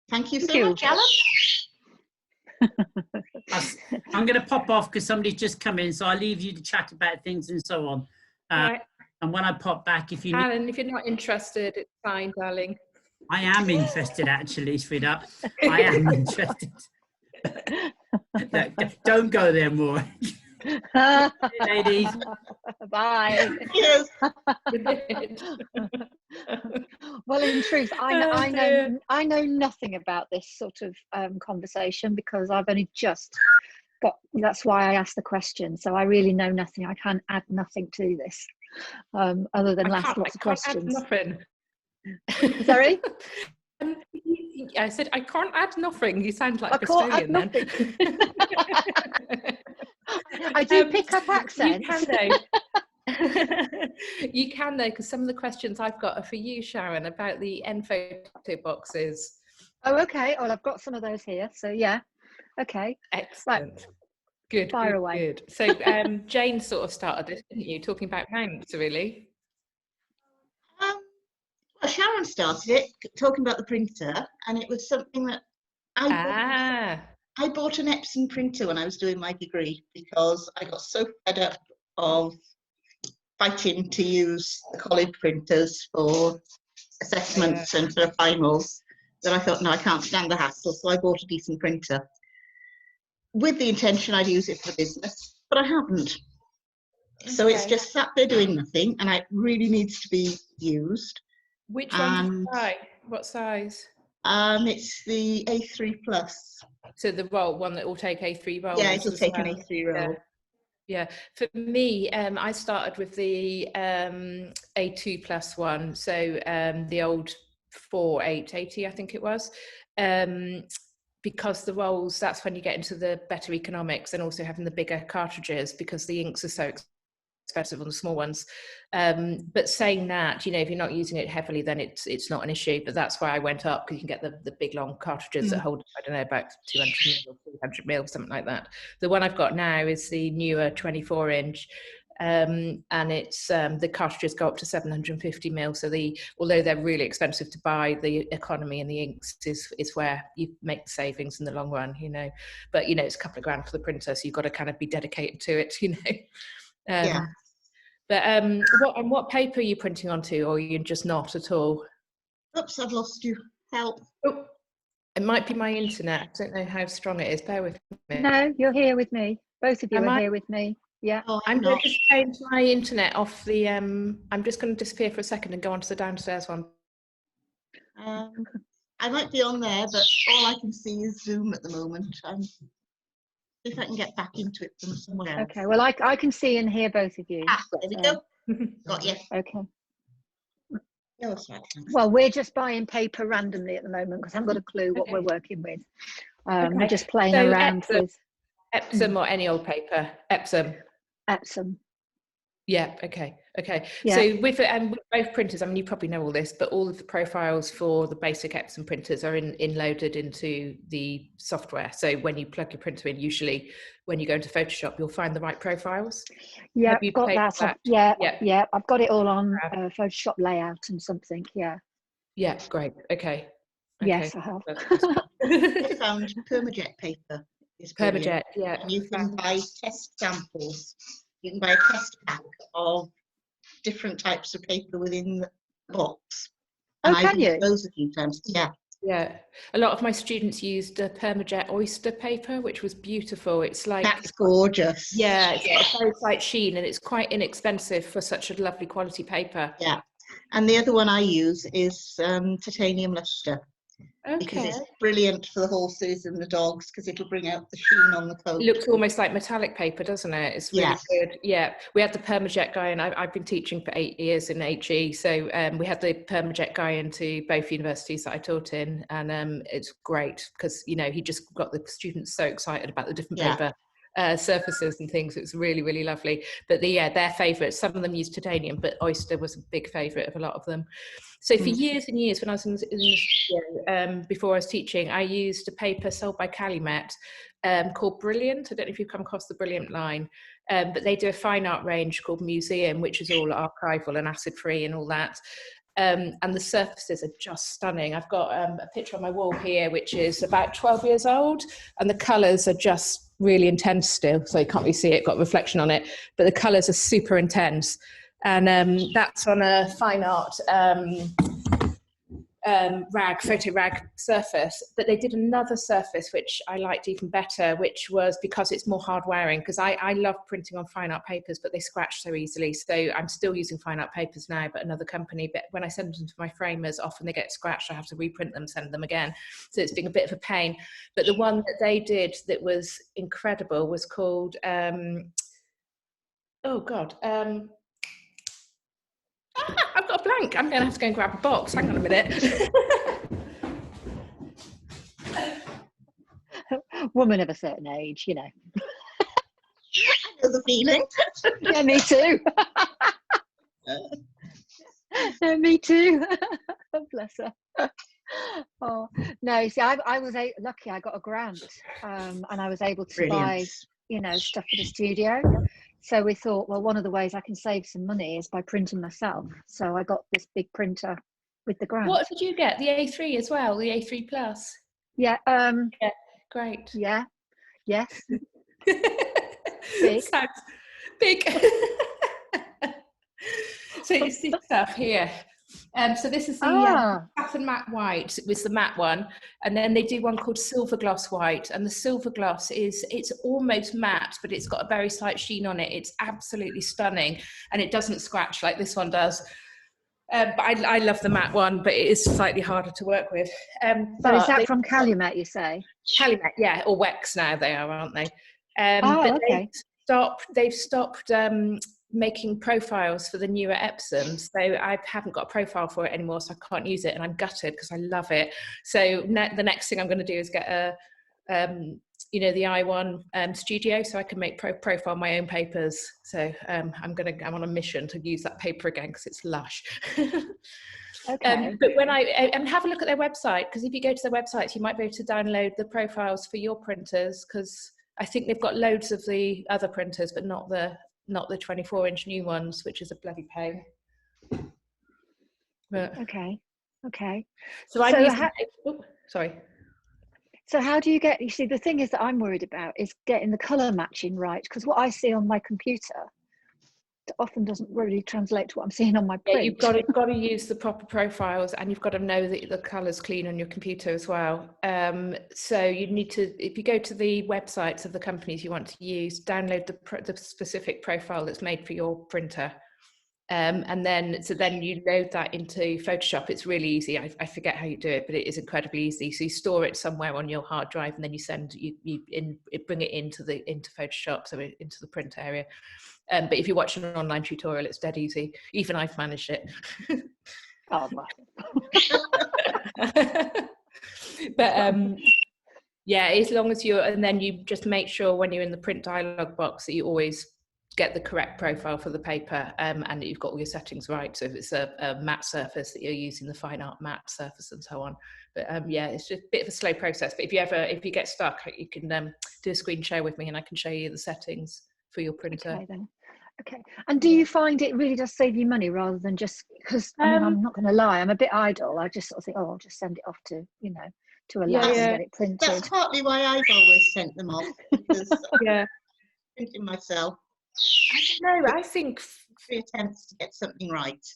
Thank you Thank so you. much, Alan. I'm going to pop off because somebody's just come in, so I'll leave you to chat about things and so on. Right. And when I pop back, if you need, Alan, if you're not interested, it's fine, darling. I am interested actually, Frida. I am interested. Don't go there more. Ladies. Bye. Yes. Well, in truth, I know nothing about this sort of conversation because I've only just got. That's why I asked the question. So I really know nothing. I can add nothing to this, other than ask lots of questions. Nothing. Sorry. I said I can't add nothing. You sound like I can't add Australian then. I do pick up accents. You can though. You can though, because some of the questions I've got are for you, Sharon, about the end photo boxes. Oh, okay. Well, I've got some of those here. So yeah. Okay. Excellent. Right. Good. Fire good, away. Good. So Jane sort of started this, didn't you? Talking about mounts, really. Well, Sharon started it talking about the printer, and it was something that I bought an Epson printer when I was doing my degree because I got so fed up of fighting to use the college printers for assessments and for finals that I thought, no, I can't stand the hassle, so I bought a decent printer with the intention I'd use it for business, but I haven't. Okay. So it's just sat there doing nothing, and it really needs to be used. Which one did you buy? What size? It's the A3 Plus. So the roll one that will take A3 rolls. Yeah, it'll take an A3 roll. Yeah. For me, I started with the A2 Plus one, so the old 4880, I think it was, because the rolls, that's when you get into the better economics, and also having the bigger cartridges because the inks are so expensive on the small ones. But saying that, you know, if you're not using it heavily, then it's not an issue. But that's why I went up, because you can get the big long cartridges that hold, I don't know, about 200 mil or 300 mil, something like that. The one I've got now is the newer 24-inch, and it's the cartridges go up to 750 mil. So although they're really expensive to buy, the economy and the inks is where you make the savings in the long run, you know. But you know, it's a couple of grand for the printer, so you've got to kind of be dedicated to it, you know. Yeah. But what paper are you printing onto, or are you just not at all? Oops, I've lost you. Help. Oh, it might be my internet. I don't know how strong it is. Bear with me. No, you're here with me. Both of you are here with me. Yeah. Oh, I'm going to just change my internet off the. I'm just going to disappear for a second and go onto the downstairs one. I might be on there, but all I can see is Zoom at the moment. If I can get back into it from somewhere else. Okay, well, I can see and hear both of you. There we go. Got you. Okay. No, that's right. Well, we're just buying paper randomly at the moment because I haven't got a clue what we're working with. We're just playing around with Epsom or any old paper. Epsom. Yeah. Okay. Yeah. So with both printers, I mean, you probably know all this, but all of the profiles for the basic Epson printers are loaded into the software. So when you plug your printer in, usually when you go into Photoshop, you'll find the right profiles. Yeah, I've got that. Yeah, I've got it all on Photoshop layout and something. Yeah. Yeah. Great. Okay. Yes, I have. I found Permajet paper. Permajet. Yeah. And you can buy test samples. You can buy a test pack of different types of paper within the box. Oh, and can you? Those a few times. Yeah. Yeah. A lot of my students used Permajet Oyster paper, which was beautiful. It's like that's gorgeous. Yeah, it's got a very slight sheen, and it's quite inexpensive for such a lovely quality paper. Yeah. And the other one I use is titanium luster. Okay. Because it's brilliant for the horses and the dogs, because it'll bring out the sheen on the coat. It looks almost like metallic paper, doesn't it? It's really good. Yeah, we had the Permajet guy, and I've been teaching for 8 years in HE, so we had the Permajet guy into both universities that I taught in, and it's great because, you know, he just got the students so excited about the different paper surfaces and things. It's really, really lovely. But their favourites, some of them use titanium, but Oyster was a big favourite of a lot of them. So for years and years, when I was in the studio, before I was teaching, I used a paper sold by Calumet called Brilliant. I don't know if you've come across the Brilliant line, but they do a fine art range called Museum, which is all archival and acid-free and all that. And the surfaces are just stunning. I've got a picture on my wall here, which is about 12 years old, and the colours are just really intense still. So you can't really see it, got reflection on it, but the colours are super intense. And that's on a fine art photo rag surface. But they did another surface which I liked even better, which was because it's more hard wearing, because I love printing on fine art papers, but they scratch so easily. So I'm still using fine art papers now, but another company. But when I send them to my framers, often they get scratched. I have to reprint them, send them again. So it's been a bit of a pain. But the one that they did that was incredible was called, oh God, I've got a blank. I'm going to have to go and grab a box. Hang on a minute. Woman of a certain age, you know. I know the feeling. Yeah, me too. No, me too. Bless her. Oh no, see, I was lucky. I got a grant, and I was able to buy, you know, stuff for the studio. So we thought, well, one of the ways I can save some money is by printing myself. So I got this big printer with the grant. What did you get? The A3 as well, the A3 Plus? Yeah. Yeah, great. Yeah. Yes. Big. Sounds big. So it's this stuff here. So this is the satin matte white. It was the matte one, and then they do one called silver gloss white, and the silver gloss it's almost matte, but it's got a very slight sheen on it. It's absolutely stunning, and it doesn't scratch like this one does. But I love the matte one, but it is slightly harder to work with. But is that from Calumet, you say? Calumet, yeah, or Wex now they are, aren't they? But okay. They've stopped making profiles for the newer Epsom, so I haven't got a profile for it anymore, so I can't use it, and I'm gutted because I love it. So the next thing I'm going to do is get a the i1 studio, so I can make profile my own papers. So I'm on a mission to use that paper again because it's lush. Okay. But when and have a look at their website, because if you go to their websites, you might be able to download the profiles for your printers, because I think they've got loads of the other printers, but not the 24-inch new ones, which is a bloody pain. But, okay. So I'm using, sorry. So how do you get, you see, the thing is that I'm worried about is getting the colour matching right, because what I see on my computer often doesn't really translate to what I'm seeing on my print. Yeah, you've got to use the proper profiles, and you've got to know that the colour's clean on your computer as well. So you need to, if you go to the websites of the companies you want to use, download the specific profile that's made for your printer. And then you load that into Photoshop. It's really easy. I forget how you do it, but it is incredibly easy. So you store it somewhere on your hard drive, and then you bring it into Photoshop, so into the print area. But if you watch an online tutorial, it's dead easy. Even I've managed it. Oh, wow. But yeah, as long as and then you just make sure when you're in the print dialog box that you always get the correct profile for the paper, and that you've got all your settings right. So if it's a matte surface, that you're using the fine art matte surface and so on. But yeah, it's just a bit of a slow process. But if you get stuck, you can do a screen share with me, and I can show you the settings for your printer. Okay then. Okay. And do you find it really does save you money rather than just, because I mean, I'm not going to lie, I'm a bit idle. I just sort of think, oh, I'll just send it off to, to a lab and get it printed. That's partly why I've always sent them off, because I'm printing myself. I don't know. I think 3 attempts to get something right.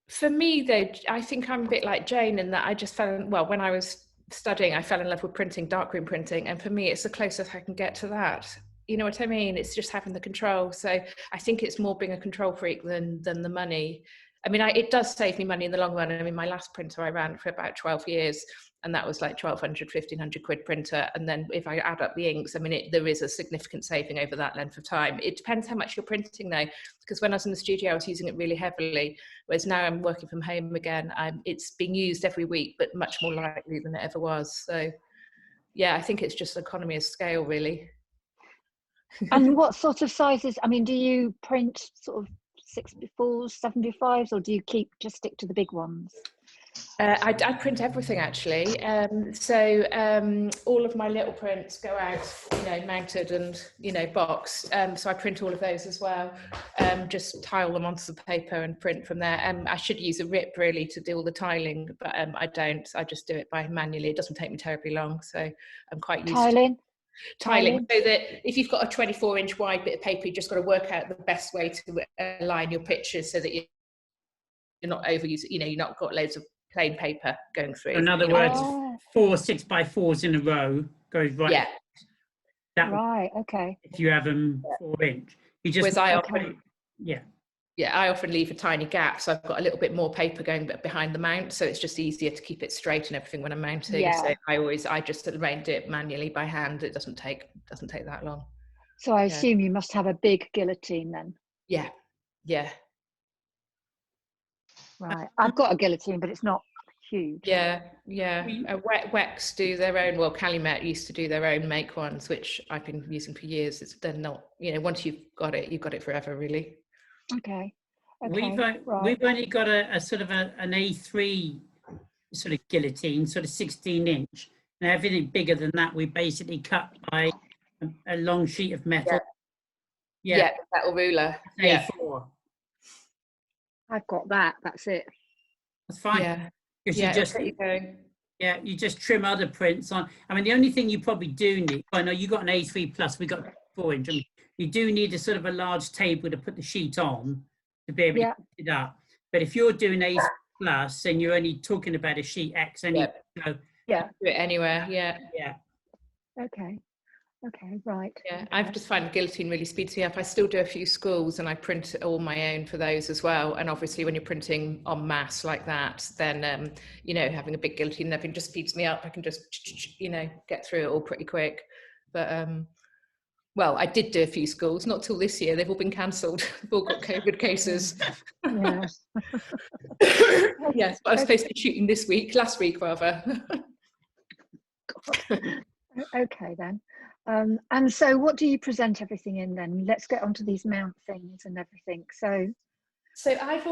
For me, though, I think I'm a bit like Jane in that I just when I was studying, I fell in love with printing, darkroom printing, and for me, it's the closest I can get to that. You know what I mean? It's just having the control. So I think it's more being a control freak than the money. I mean, it does save me money in the long run. I mean, my last printer I ran for about 12 years, and that was like 1,200, 1,500 quid printer. And then if I add up the inks, I mean, there is a significant saving over that length of time. It depends how much you're printing though, because when I was in the studio, I was using it really heavily, whereas now I'm working from home again. It's being used every week, but much more lightly than it ever was. So yeah, I think it's just economy of scale, really. And what sort of sizes, I mean, do you print sort of 6x4s, 7x5s, or do you just stick to the big ones? I print everything actually. So all of my little prints go out, mounted and, boxed. So I print all of those as well. Just tile them onto the paper and print from there. I should use a RIP really to do all the tiling, but I don't. I just do it by manually. It doesn't take me terribly long. So I'm quite used to tiling. So that if you've got a 24-inch wide bit of paper, you just got to work out the best way to align your pictures so that you're not overusing, you're not got loads of plain paper going through. In other words, 4 6x4s in a row goes right. Yeah. Right. Okay. If you have them 4-inch, you just. I often leave a tiny gap, so I've got a little bit more paper going behind the mount, so it's just easier to keep it straight and everything when I'm mounting. Yeah. So I just arrange it manually by hand. It doesn't take that long. So I assume you must have a big guillotine then. Yeah. Yeah. Right. I've got a guillotine, but it's not huge. Yeah. Wex do their own. Well, Calumet used to do their own make ones, which I've been using for years. They're not, once you've got it forever, really. Okay. We've only got a sort of an A3 sort of guillotine, sort of 16-inch. And everything bigger than that, we basically cut by a long sheet of metal. Yeah, metal ruler. A4. I've got that. That's it. That's fine. Yeah. You just trim other prints on. I mean, the only thing you probably do need, I know you got an A3 plus, we got 4-inch. I mean, you do need a sort of a large table to put the sheet on to be able to put it up. But if you're doing A3 plus, then you're only talking about a sheet X anyway. So, do it anywhere. Yeah. Okay, right. Yeah, I've just found the guillotine really speeds me up. I still do a few schools and I print all my own for those as well. And obviously when you're printing en masse like that, then, having a big guillotine and everything just speeds me up. I can just, get through it all pretty quick. But, I did do a few schools, not till this year. They've all been cancelled. They've all got COVID cases. Yes. Yes, but I was supposed to be shooting last week rather. Okay then. And so what do you present everything in then? Let's get onto these mount things and everything. So I've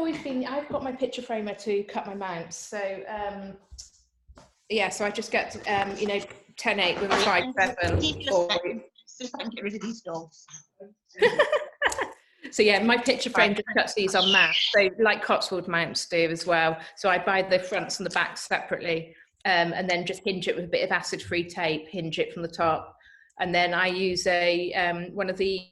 got my picture framer to cut my mounts. So so I just get 10/8 with a 5/7. See if I can get rid of these dogs. So yeah, my picture frame just cuts these en masse. So like Cotswold mounts do as well. So I buy the fronts and the backs separately, and then just hinge it with a bit of acid-free tape. Hinge it from the top. And then I use one of the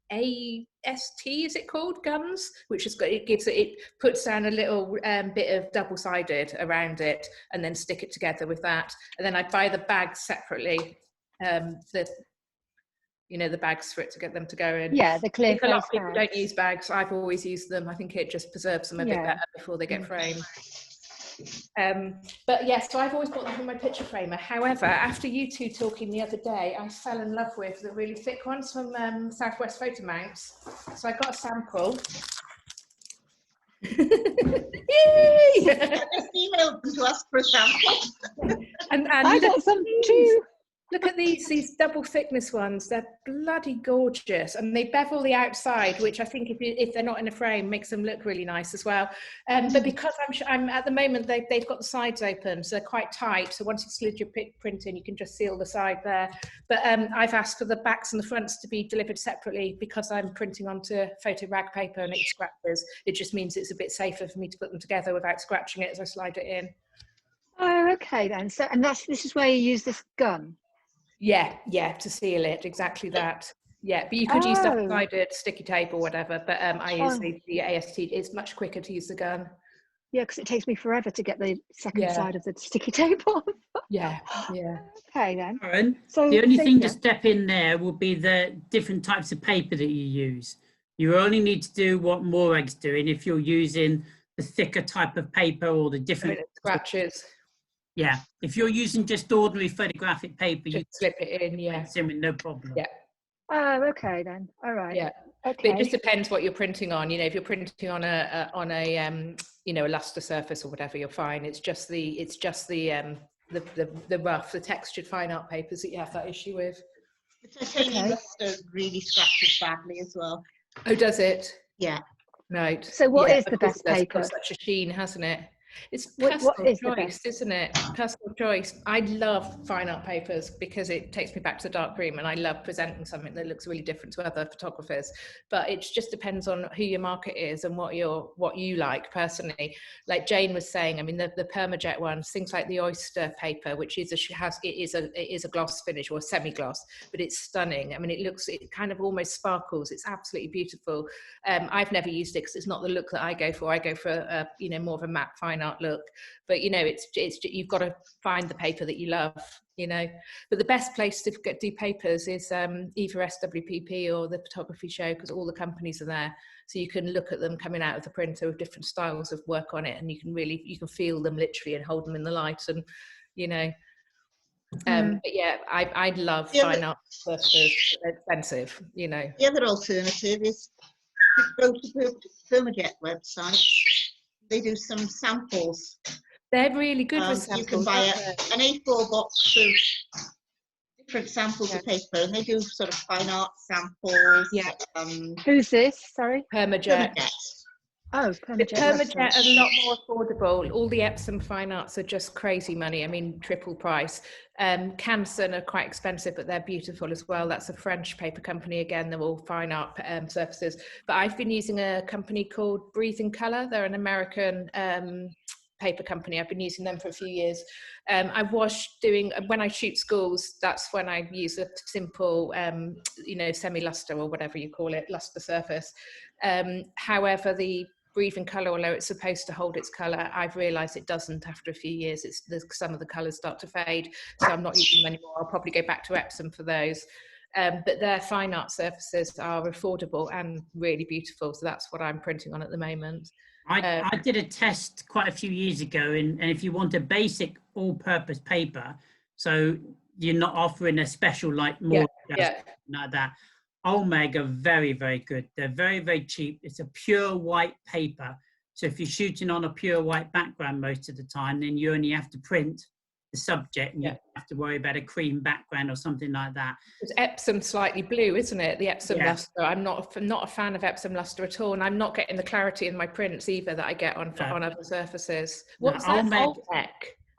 AST, is it called, guns, which is it puts down a little bit of double-sided around it, and then stick it together with that. And then I buy the bags separately, the bags for it to get them to go in. Yeah, the clear. A lot of people don't use bags. I've always used them. I think it just preserves them a bit better before they get framed. But yes, so I've always got them in my picture framer. However, after you two talking the other day, I fell in love with the really thick ones from Southwest Photo Mounts. So I got a sample. Yay! I just emailed them to ask for a sample. And I got some too. Look at these double thickness ones. They're bloody gorgeous, and they bevel the outside, which I think if they're not in a frame makes them look really nice as well. But because I'm at the moment they've got the sides open, so they're quite tight. So once you slid your print in, you can just seal the side there. But I've asked for the backs and the fronts to be delivered separately because I'm printing onto photo rag paper and it scratches. It just means it's a bit safer for me to put them together without scratching it as I slide it in. Oh, okay then. So, and this is where you use this gun. Yeah, to seal it, exactly that. Yeah, but you could use double-sided sticky tape or whatever, but I use the AST. It's much quicker to use the gun. Yeah, because it takes me forever to get the second side of the sticky tape off. Yeah. Okay then. Karen, so the only thing to step in there will be the different types of paper that you use. You only need to do what Moreg's doing if you're using the thicker type of paper or the different scratches. Yeah, if you're using just ordinary photographic paper, you slip it in, no problem. Yeah. Oh, okay then. All right. Yeah. Okay. But it just depends what you're printing on. If you're printing on a luster surface or whatever, you're fine. It's just the rough, the textured fine art papers that you have that issue with. The titanium luster really scratches badly as well. Oh, does it? Yeah. Right. So what is the best paper? It's got such a sheen, hasn't it? It's personal what is choice, isn't it? Personal choice. I love fine art papers because it takes me back to the dark room, and I love presenting something that looks really different to other photographers. But it just depends on who your market is and what you like personally. Like Jane was saying, I mean, the Permajet ones, things like the oyster paper, which is it is a gloss finish or semi-gloss, but it's stunning. I mean, it kind of almost sparkles. It's absolutely beautiful. I've never used it because it's not the look that I go for. I go for a more of a matte fine art look, but it's you've got to find the paper that you love, but the best place to do papers is either SWPP or the photography show, because all the companies are there, so you can look at them coming out of the printer with different styles of work on it, and you can feel them literally and hold them in the light, and but yeah, I'd love fine art papers. They're expensive, The other alternative is to go to the Permajet website. They do some samples. They're really good with samples. You can buy an A4 box of different samples of paper, and they do sort of fine art samples. Yeah. Who's this? Sorry. Permajet. Oh, Permajet are a lot more affordable. All the Epsom fine arts are just crazy money. I mean, triple price. Canson are quite expensive, but they're beautiful as well. That's a French paper company. Again, they're all fine art surfaces. But I've been using a company called Breathing Colour. They're an American paper company. I've been using them for a few years. When I shoot schools, that's when I use a simple, semi-luster or whatever you call it, luster surface. However, the Breathing Colour, although it's supposed to hold its colour, I've realised it doesn't after a few years. Some of the colours start to fade, so I'm not using them anymore. I'll probably go back to Epsom for those. But their fine art surfaces are affordable and really beautiful, so that's what I'm printing on at the moment. I did a test quite a few years ago, and if you want a basic all-purpose paper, so you're not offering a special like like that, Olmec are very, very good. They're very, very cheap. It's a pure white paper. So if you're shooting on a pure white background most of the time, then you only have to print the subject, and you don't have to worry about a cream background or something like that. It's Epsom slightly blue, isn't it? The Epsom luster. I'm not a fan of Epsom luster at all, and I'm not getting the clarity in my prints either that I get on other surfaces. What's that?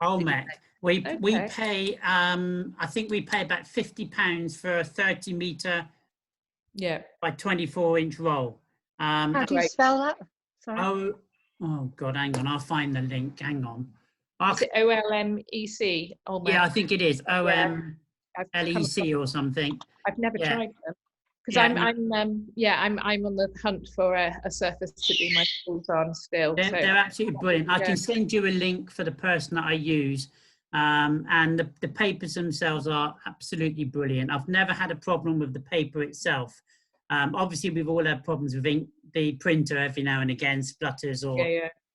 Olmec. We pay. I think we pay about £50 for a 30-meter. By 24-inch roll. How do you spell that? Sorry. Oh God, hang on. I'll find the link. Hang on. Is it OLMEC? Yeah, I think it is OMLEC or something. I've never tried them because I'm on the hunt for a surface to do my schools on still. They're absolutely brilliant. I can send you a link for the person that I use. And the papers themselves are absolutely brilliant. I've never had a problem with the paper itself. Obviously, we've all had problems with the printer every now and again, splutters or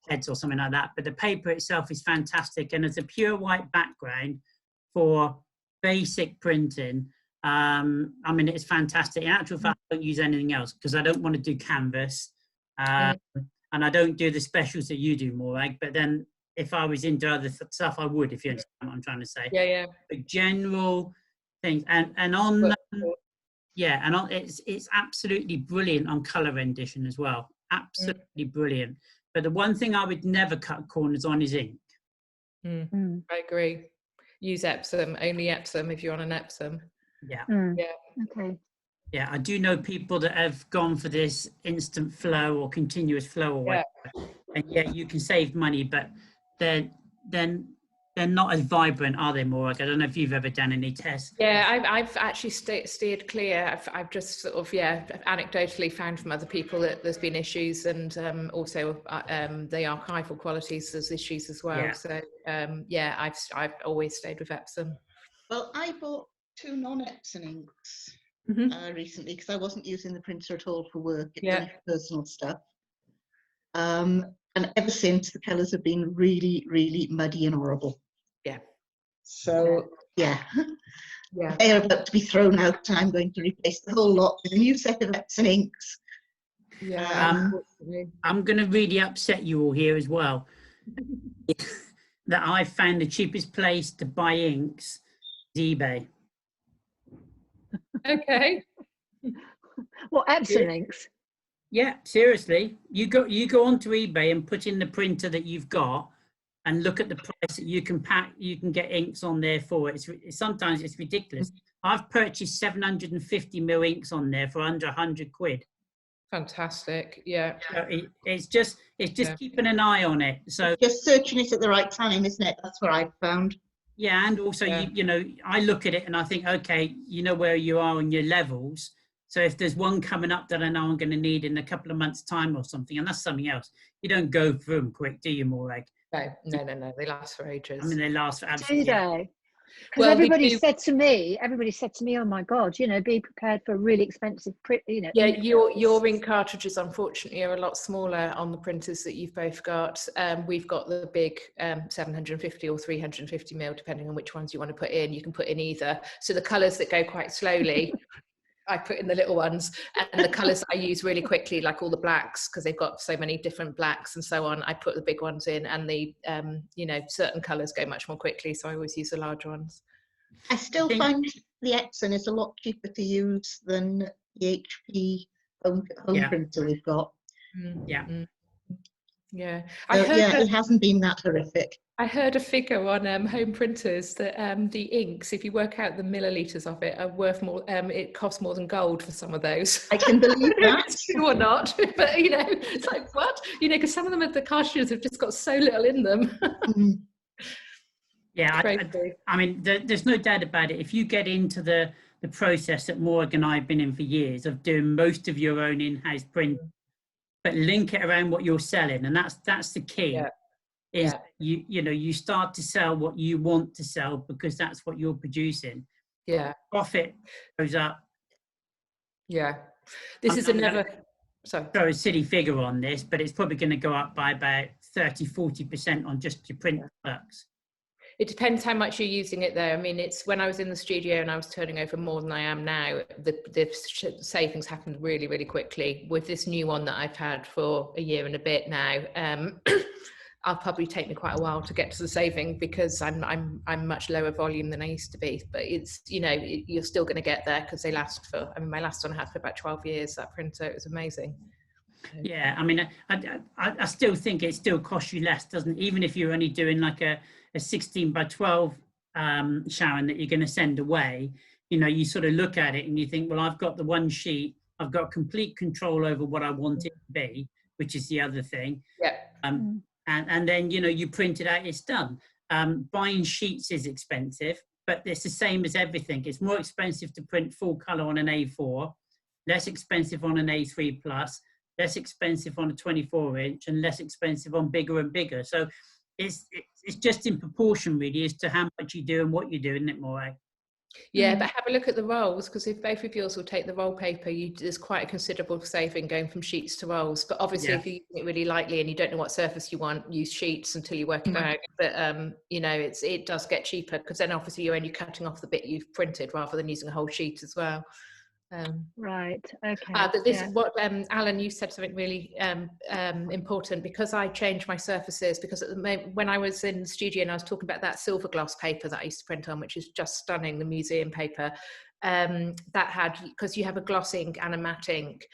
heads or something like that. But the paper itself is fantastic, and it's a pure white background for basic printing. I mean, it's fantastic. In actual fact, I don't use anything else because I don't want to do canvas, and I don't do the specials that you do, Morag. But then, if I was into other stuff, I would, if you understand what I'm trying to say. The general things, and on, it's absolutely brilliant on colour rendition as well. Absolutely brilliant. But the one thing I would never cut corners on is ink. I agree. Use Epsom, only Epsom if you're on an Epsom. Okay. Yeah, I do know people that have gone for this instant flow or continuous flow or whatever. And you can save money, but they're not as vibrant, are they, Morag? I don't know if you've ever done any tests. Yeah, I've actually steered clear. I've just sort of anecdotally found from other people that there's been issues, and also the archival qualities there's issues as well. So I've always stayed with Epsom. Well, I bought 2 non-Epsom inks recently because I wasn't using the printer at all for work. It's only for personal stuff. And ever since, the colours have been really, really muddy and horrible. So, they are about to be thrown out, and I'm going to replace the whole lot with a new set of Epsom inks. I'm going to really upset you all here as well. That I found the cheapest place to buy inks is eBay. Okay. What, Epsom inks? Yeah, seriously. You go onto eBay and put in the printer that you've got, and look at the price that you can get inks on there for. Sometimes it's ridiculous. I've purchased 750 mil inks on there for under 100 quid. Fantastic. Yeah. So it's just keeping an eye on it. So just searching it at the right time, isn't it? That's what I've found. Yeah, and also you know, I look at it and I think, okay, you know where you are on your levels. So if there's one coming up that I know I'm going to need in a couple of months' time or something, and that's something else, you don't go through them quick, do you, Morag? No. They last for ages. I mean, they last for absolutely. Do they? Because everybody said to me, oh my God, you know, be prepared for really expensive print, you know. Yeah, your ink cartridges, unfortunately, are a lot smaller on the printers that you've both got. We've got the big 750 or 350 mil, depending on which ones you want to put in. You can put in either. So the colours that go quite slowly, I put in the little ones, and the colours I use really quickly, like all the blacks, because they've got so many different blacks and so on, I put the big ones in, and the you know, certain colours go much more quickly, so I always use the larger ones. I still find the Epson is a lot cheaper to use than the HP home printer we've got. Yeah, it hasn't been that horrific. I heard a figure on home printers that the inks, if you work out the millilitres of it, are worth more. It costs more than gold for some of those. I can believe that. True or not, but you know, it's like, what? You know, because some of them, the cartridges have just got so little in them. Yeah, I mean, there's no doubt about it. If you get into the process that Morag and I have been in for years of doing most of your own in-house print, but link it around what you're selling, and that's the key. You know, you start to sell what you want to sell because that's what you're producing. Profit goes up. This is another throw a silly figure on this, but it's probably going to go up by about 30-40% on just your print products. It depends how much you're using it though. I mean, it's when I was in the studio and I was turning over more than I am now, the savings happened really, really quickly. With this new one that I've had for a year and a bit now, I'll probably take me quite a while to get to the saving because I'm much lower volume than I used to be. But it's, you know, you're still going to get there because they last for, I mean, my last one I had for about 12 years, that printer. It was amazing. Yeah, I mean, I still think it still costs you less, doesn't it? Even if you're only doing like a 16 by 12 Sharon that you're going to send away, you know, you sort of look at it and you think, well, I've got the one sheet, I've got complete control over what I want it to be, which is the other thing. And then, you know, you print it out, it's done. Buying sheets is expensive, but it's the same as everything. It's more expensive to print full color on an A4, less expensive on an A3 plus, less expensive on a 24-inch, and less expensive on bigger and bigger. So it's just in proportion really as to how much you do and what you do, isn't it, Morag? Yeah, but have a look at the rolls, because if both of yours will take the roll paper, there's quite a considerable saving going from sheets to rolls. But obviously, if you're using it really lightly and you don't know what surface you want, use sheets until you work it out. But you know, it does get cheaper because then obviously you're only cutting off the bit you've printed rather than using a whole sheet as well. Right. Okay. But this is what Alan, you said something really important, because I changed my surfaces, because at the moment when I was in the studio and I was talking about that silver gloss paper that I used to print on, which is just stunning, the museum paper, that had, because you have a gloss ink and a matte ink,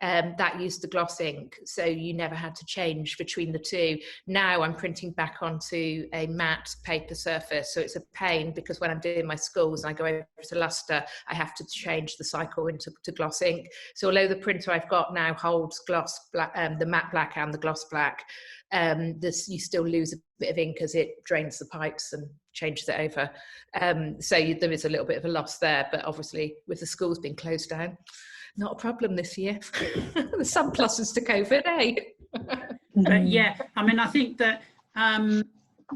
that used the gloss ink, so you never had to change between the two. Now I'm printing back onto a matte paper surface, so it's a pain, because when I'm doing my schools and I go over to Lustre, I have to change the cycle into gloss ink. So although the printer I've got now holds gloss black, the matte black and the gloss black, you still lose a bit of ink as it drains the pipes and changes it over. So there is a little bit of a loss there, but obviously with the schools being closed down, not a problem this year. There's some pluses to COVID, eh? Yeah, I mean, I think that,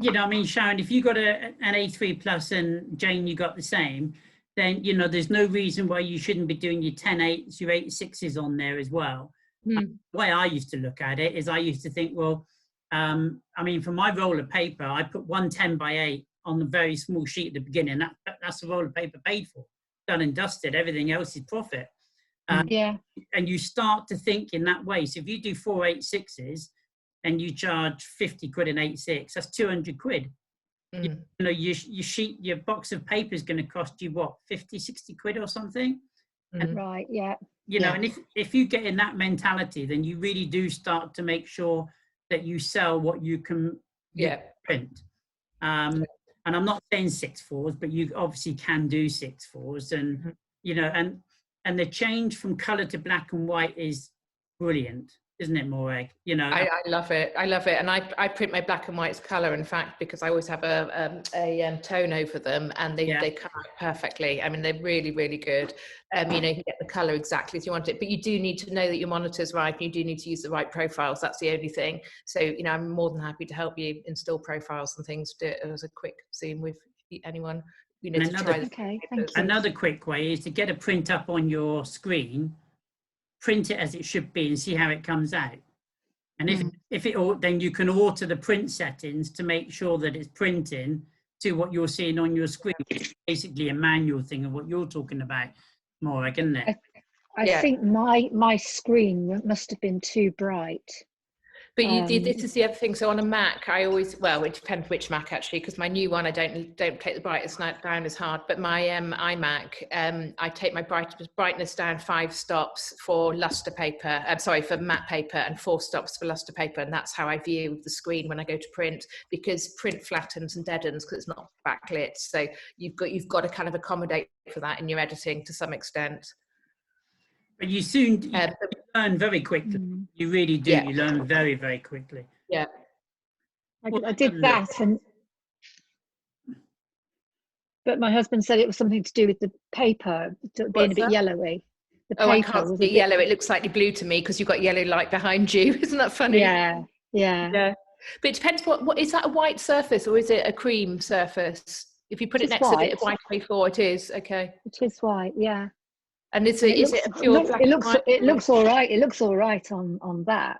you know, I mean, Sharon, if you got an A3 plus and Jane, you got the same, then, you know, there's no reason why you shouldn't be doing your 10/8s, your 8/6s on there as well. The way I used to look at it is I used to think, well, I mean, for my roll of paper, I put 1 10/8 on the very small sheet at the beginning. That's the roll of paper paid for, done and dusted. Everything else is profit. And you start to think in that way. So if you do 4 8/6s and you charge 50 quid an 8/6, that's 200 quid. You know, your box of paper is going to cost you what, 50, 60 quid or something? And, right, yeah. You know, and if you get in that mentality, then you really do start to make sure that you sell what you can print. And I'm not saying 6/4, but you obviously can do 6/4, and you know, and the change from color to black and white is brilliant, isn't it, Morag? You know, I love it. I love it, and I print my black and whites color, in fact, because I always have a tone over them, and they come out perfectly. I mean, they're really, really good. You know, you can get the color exactly as you want it, but you do need to know that your monitor's right, and you do need to use the right profiles. That's the only thing. So, you know, I'm more than happy to help you install profiles and things. Do it as a quick Zoom with anyone. You know, another quick way is to get a print up on your screen, print it as it should be, and see how it comes out. And then you can alter the print settings to make sure that it's printing to what you're seeing on your screen, which is basically a manual thing of what you're talking about, Morag, isn't it? I think my screen must have been too bright. But this is the other thing. So on a Mac, I always, well, it depends which Mac actually, because my new one, I don't take the brightness down as hard. But my iMac, I take my brightness down 5 stops for luster paper. For matte paper, and 4 stops for luster paper, and that's how I view the screen when I go to print, because print flattens and deadens because it's not backlit. So you've got to kind of accommodate for that in your editing to some extent. But you learn very quickly. You really do. You learn very, very quickly. Yeah. I did that, but my husband said it was something to do with the paper being a bit yellowy. The paper I can't see yellow. It looks slightly blue to me because you've got yellow light behind you. Isn't that funny? Yeah. But it depends. What is that? A white surface or is it a cream surface? If you put it next to it, white before it is okay. It is white. Yeah. And is it a pure black and white? It looks all right. It looks all right on that,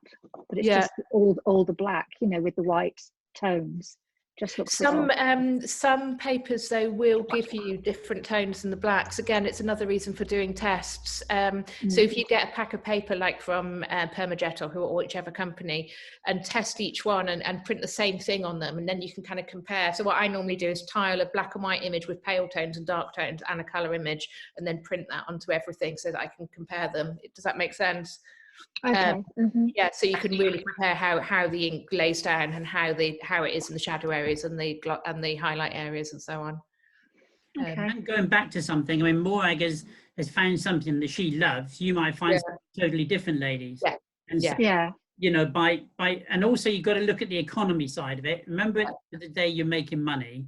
but it's just all the black, you know, with the white tones. Just looks some papers though will give you different tones than the blacks. Again, it's another reason for doing tests. So if you get a pack of paper like from Permajet or whichever company, and test each one and print the same thing on them, and then you can kind of compare. So what I normally do is tile a black and white image with pale tones and dark tones and a color image, and then print that onto everything so that I can compare them. Does that make sense? Okay. Yeah, so you can really compare how the ink lays down and how it is in the shadow areas and the highlight areas and so on. And going back to something, I mean, Morag has found something that she loves. You might find something totally different, ladies. You know, and also you've got to look at the economy side of it. Remember, at the end of the day, you're making money.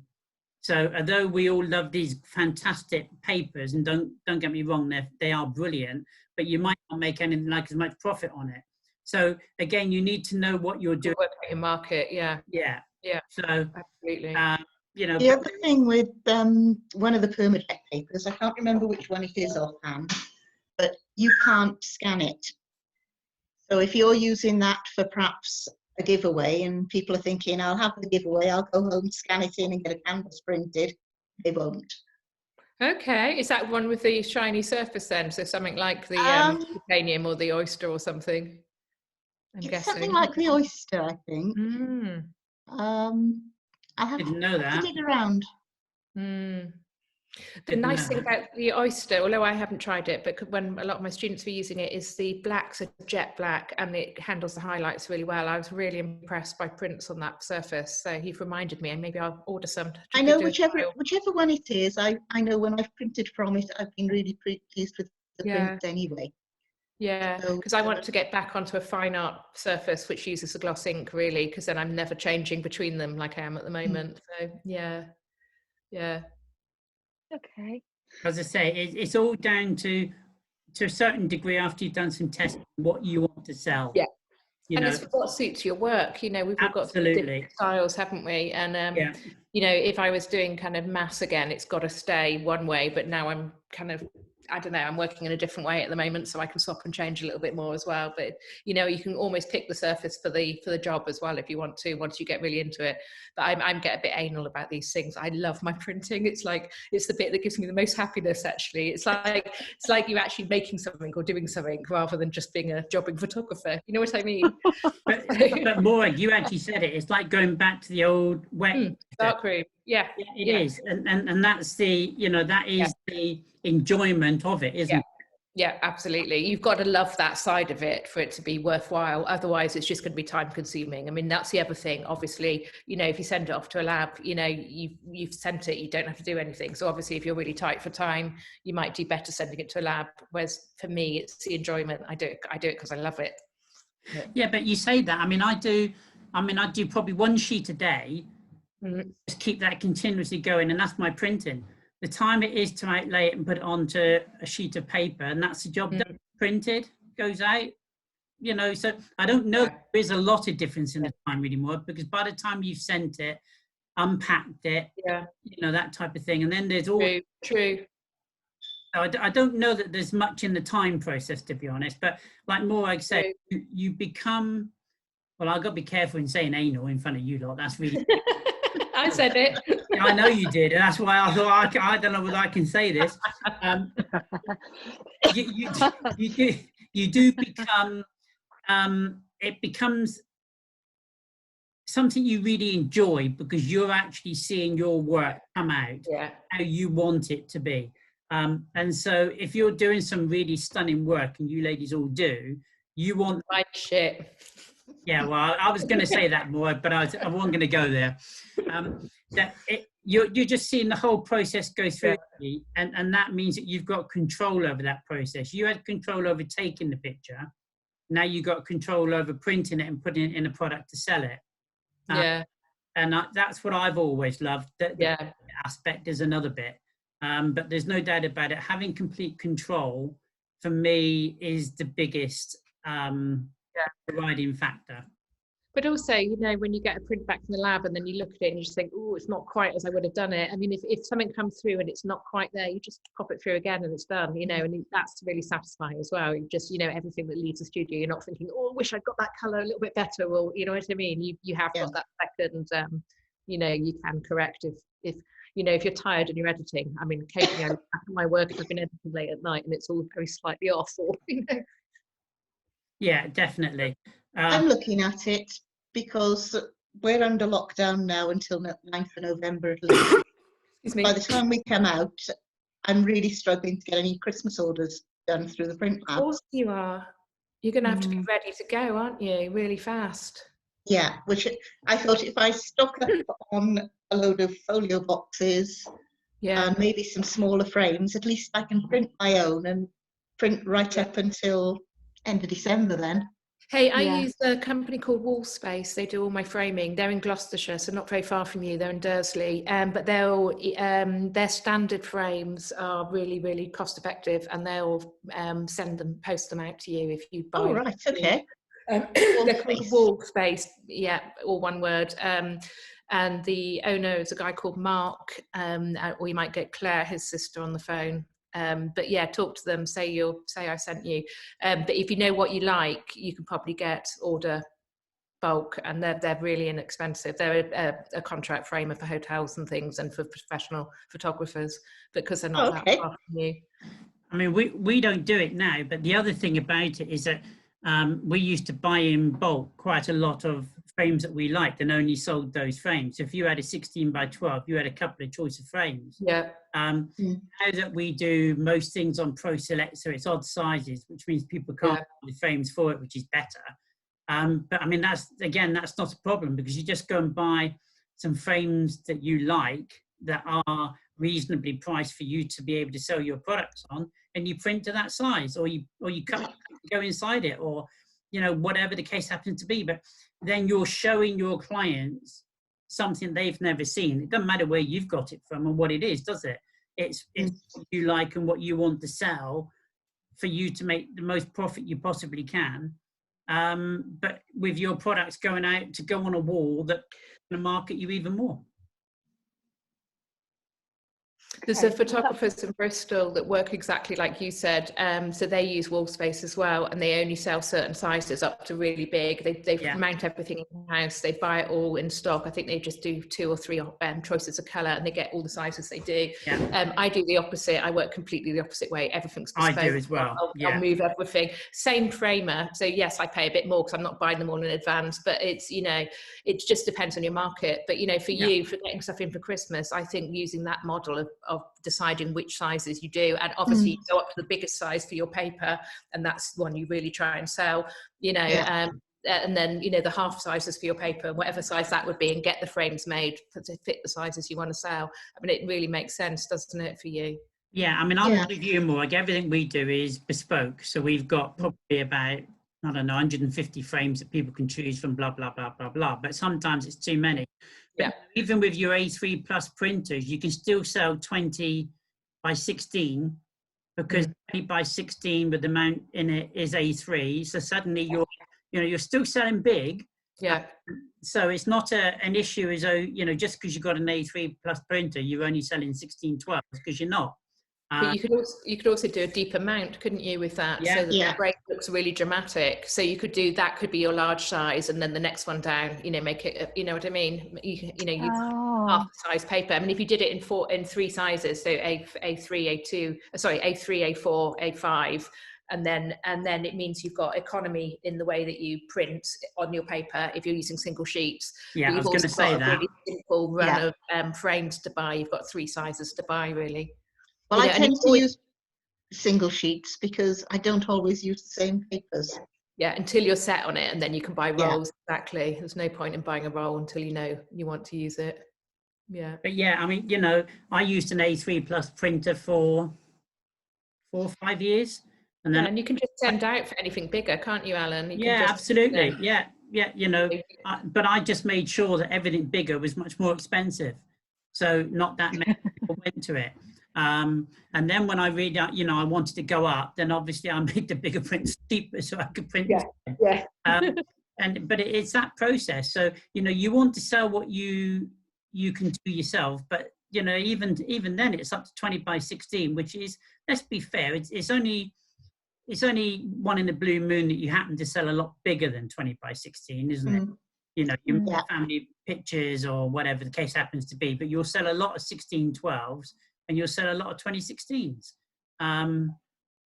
So although we all love these fantastic papers, and don't get me wrong, they are brilliant, but you might not make anything like as much profit on it. So again, you need to know what you're doing. Work at your market, yeah. So absolutely. You know, the other thing with one of the Permajet papers, I can't remember which one it is offhand, but you can't scan it. So if you're using that for perhaps a giveaway and people are thinking, I'll have the giveaway, I'll go home, scan it in and get a canvas printed, they won't. Okay, is that one with the shiny surface then? So something like the titanium or the oyster or something? I'm guessing. Something like the oyster, I think. I didn't know that. Dig around. The nice thing about the oyster, although I haven't tried it, but when a lot of my students were using it, is the blacks are jet black and it handles the highlights really well. I was really impressed by prints on that surface. So you've reminded me, and maybe I'll order some. I know whichever one it is. I know when I've printed from it, I've been really pleased with the print anyway. Yeah, because I want to get back onto a fine art surface which uses a gloss ink really, because then I'm never changing between them like I am at the moment. So yeah. Okay. As I say, it's all down to a certain degree after you've done some testing what you want to sell. Yeah. And it's what suits your work. You know, we've all got different styles, haven't we? And you know, if I was doing kind of mass again, it's got to stay one way. But now I'm kind of, I don't know, I'm working in a different way at the moment, so I can swap and change a little bit more as well. But you know, you can almost pick the surface for the job as well if you want to, once you get really into it. But I'm get a bit anal about these things. I love my printing. It's the bit that gives me the most happiness. Actually, it's like you're actually making something or doing something rather than just being a jobbing photographer. You know what I mean? but Morag, you actually said it. It's like going back to the old wet darkroom. Yeah, it is, and that's the, you know, that is the enjoyment of it, isn't it? Yeah, absolutely. You've got to love that side of it for it to be worthwhile. Otherwise, it's just going to be time consuming. I mean, that's the other thing. Obviously, you know, if you send it off to a lab, you know, you've sent it, you don't have to do anything. So obviously, if you're really tight for time, you might do better sending it to a lab. Whereas for me, it's the enjoyment. I do it because I love it. Yeah, but you say that. I mean, I do probably one sheet a day. Just keep that continuously going, and that's my printing. The time it is to outlay it and put it onto a sheet of paper, and that's the job done. Printed, goes out, you know. So I don't know. There is a lot of difference in the time anymore, because by the time you've sent it, unpacked it, you know, that type of thing, and then there's all true. So I don't know that there's much in the time process, to be honest. But like Morag said, you become. Well, I've got to be careful in saying anal in front of you lot. That's really. I said it. I know you did, and that's why I thought I don't know whether I can say this. You do become. It becomes something you really enjoy, because you're actually seeing your work come out how you want it to be. And so, if you're doing some really stunning work, and you ladies all do, you want my shit. Yeah, well, I was going to say that more, but I wasn't going to go there. You're just seeing the whole process go through, and that means that you've got control over that process. You had control over taking the picture. Now you've got control over printing it and putting it in a product to sell it. And that's what I've always loved. The aspect is another bit. But there's no doubt about it. Having complete control, for me, is the biggest providing factor. But also, you know, when you get a print back from the lab and then you look at it and you just think, oh, it's not quite as I would have done it. I mean, if something comes through and it's not quite there, you just pop it through again and it's done, you know, and that's really satisfying as well. You just, you know, everything that leaves the studio, you're not thinking, oh, I wish I'd got that colour a little bit better, or, you know what I mean? You have got that second, you know, you can correct if you know, if you're tired and you're editing. I mean, occasionally I look back at my work if I've been editing late at night and it's all very slightly off, or, you know. Yeah, definitely. I'm looking at it because we're under lockdown now until 9th of November at least. By the time we come out, I'm really struggling to get any Christmas orders done through the print lab. Of course you are. You're going to have to be ready to go, aren't you? Really fast. Yeah, which I thought if I stock up on a load of folio boxes and maybe some smaller frames, at least I can print my own and print right up until end of December then. Hey, I use a company called Wallspace. They do all my framing. They're in Gloucestershire, so not very far from you. They're in Dursley. But their standard frames are really, really cost effective, and they'll post them out to you if you buy. Oh, right, okay. They're called Wallspace, all one word. And the owner is a guy called Mark, or you might get Claire, his sister, on the phone. But yeah, talk to them, say I sent you. But if you know what you like, you can probably order bulk, and they're really inexpensive. They're a contract framer for hotels and things, and for professional photographers, because they're not that far from you. I mean, we don't do it now, but the other thing about it is that we used to buy in bulk quite a lot of frames that we liked and only sold those frames. So if you had a 16 by 12, you had a couple of choice of frames. Now that we do most things on Pro Select, so it's odd sizes, which means people can't buy the frames for it, which is better. But I mean, that's not a problem, because you just go and buy some frames that you like that are reasonably priced for you to be able to sell your products on, and you print to that size, or you cut, go inside it, or, you know, whatever the case happens to be. But then you're showing your clients something they've never seen. It doesn't matter where you've got it from and what it is, does it? It's what you like and what you want to sell for you to make the most profit you possibly can. But with your products going out to go on a wall that can market you even more. There's a photographers in Bristol that work exactly like you said. So they use Wallspace as well, and they only sell certain sizes up to really big. They mount everything in house. They buy it all in stock. I think they just do 2 or 3 choices of colour, and they get all the sizes they do. I do the opposite. I work completely the opposite way. Everything's bespoke. I do as well. I'll move everything. Same framer. So yes, I pay a bit more because I'm not buying them all in advance. But it's, you know, it just depends on your market. But, you know, for you, for getting stuff in for Christmas, I think using that model deciding which sizes you do. And obviously you go up to the biggest size for your paper, and that's one you really try and sell, you know. And then, you know, the half sizes for your paper, whatever size that would be, and get the frames made to fit the sizes you want to sell. I mean, it really makes sense, doesn't it, for you? Yeah, I mean, I'm with you more. Like, everything we do is bespoke. So we've got probably about, I don't know, 150 frames that people can choose from, blah, blah, blah, blah, blah. But sometimes it's too many. But even with your A3 plus printers, you can still sell 20 by 16, because 20 by 16 with the mount in it is A3. So suddenly you're still selling big. Yeah. So it's not an issue as though, you know, just because you've got an A3 plus printer, you're only selling 1612, because you're not. But you could also do a deeper mount, couldn't you, with that? Yeah. So that the break looks really dramatic. So you could do that, could be your large size, and then the next one down, you know, make it, you know what I mean? You half the size paper. I mean, if you did it in 3 sizes, so A3, A2, sorry, A3, A4, A5, and then it means you've got economy in the way that you print on your paper if you're using single sheets. Yeah, I was going to say that. Really simple run of frames to buy. You've got 3 sizes to buy, really. Well, I tend to use single sheets because I don't always use the same papers. Yeah, until you're set on it, and then you can buy rolls. Exactly. There's no point in buying a roll until you know you want to use it. Yeah. But yeah, I mean, you know, I used an A3 plus printer for 4 or 5 years. And then and you can just send out for anything bigger, can't you, Alan? You can just, absolutely. You know, You know, but I just made sure that everything bigger was much more expensive. So not that many people went to it. And then when I read out, you know, I wanted to go up, then obviously I made the bigger prints cheaper so I could print. But it's that process. So, you know, you want to sell what you can do yourself, but you know, even then it's up to 20 by 16, which is, let's be fair, it's only one in a blue moon that you happen to sell a lot bigger than 20 by 16, isn't it? You know, your family pictures or whatever the case happens to be, but you'll sell a lot of 1612s and you'll sell a lot of 2016s.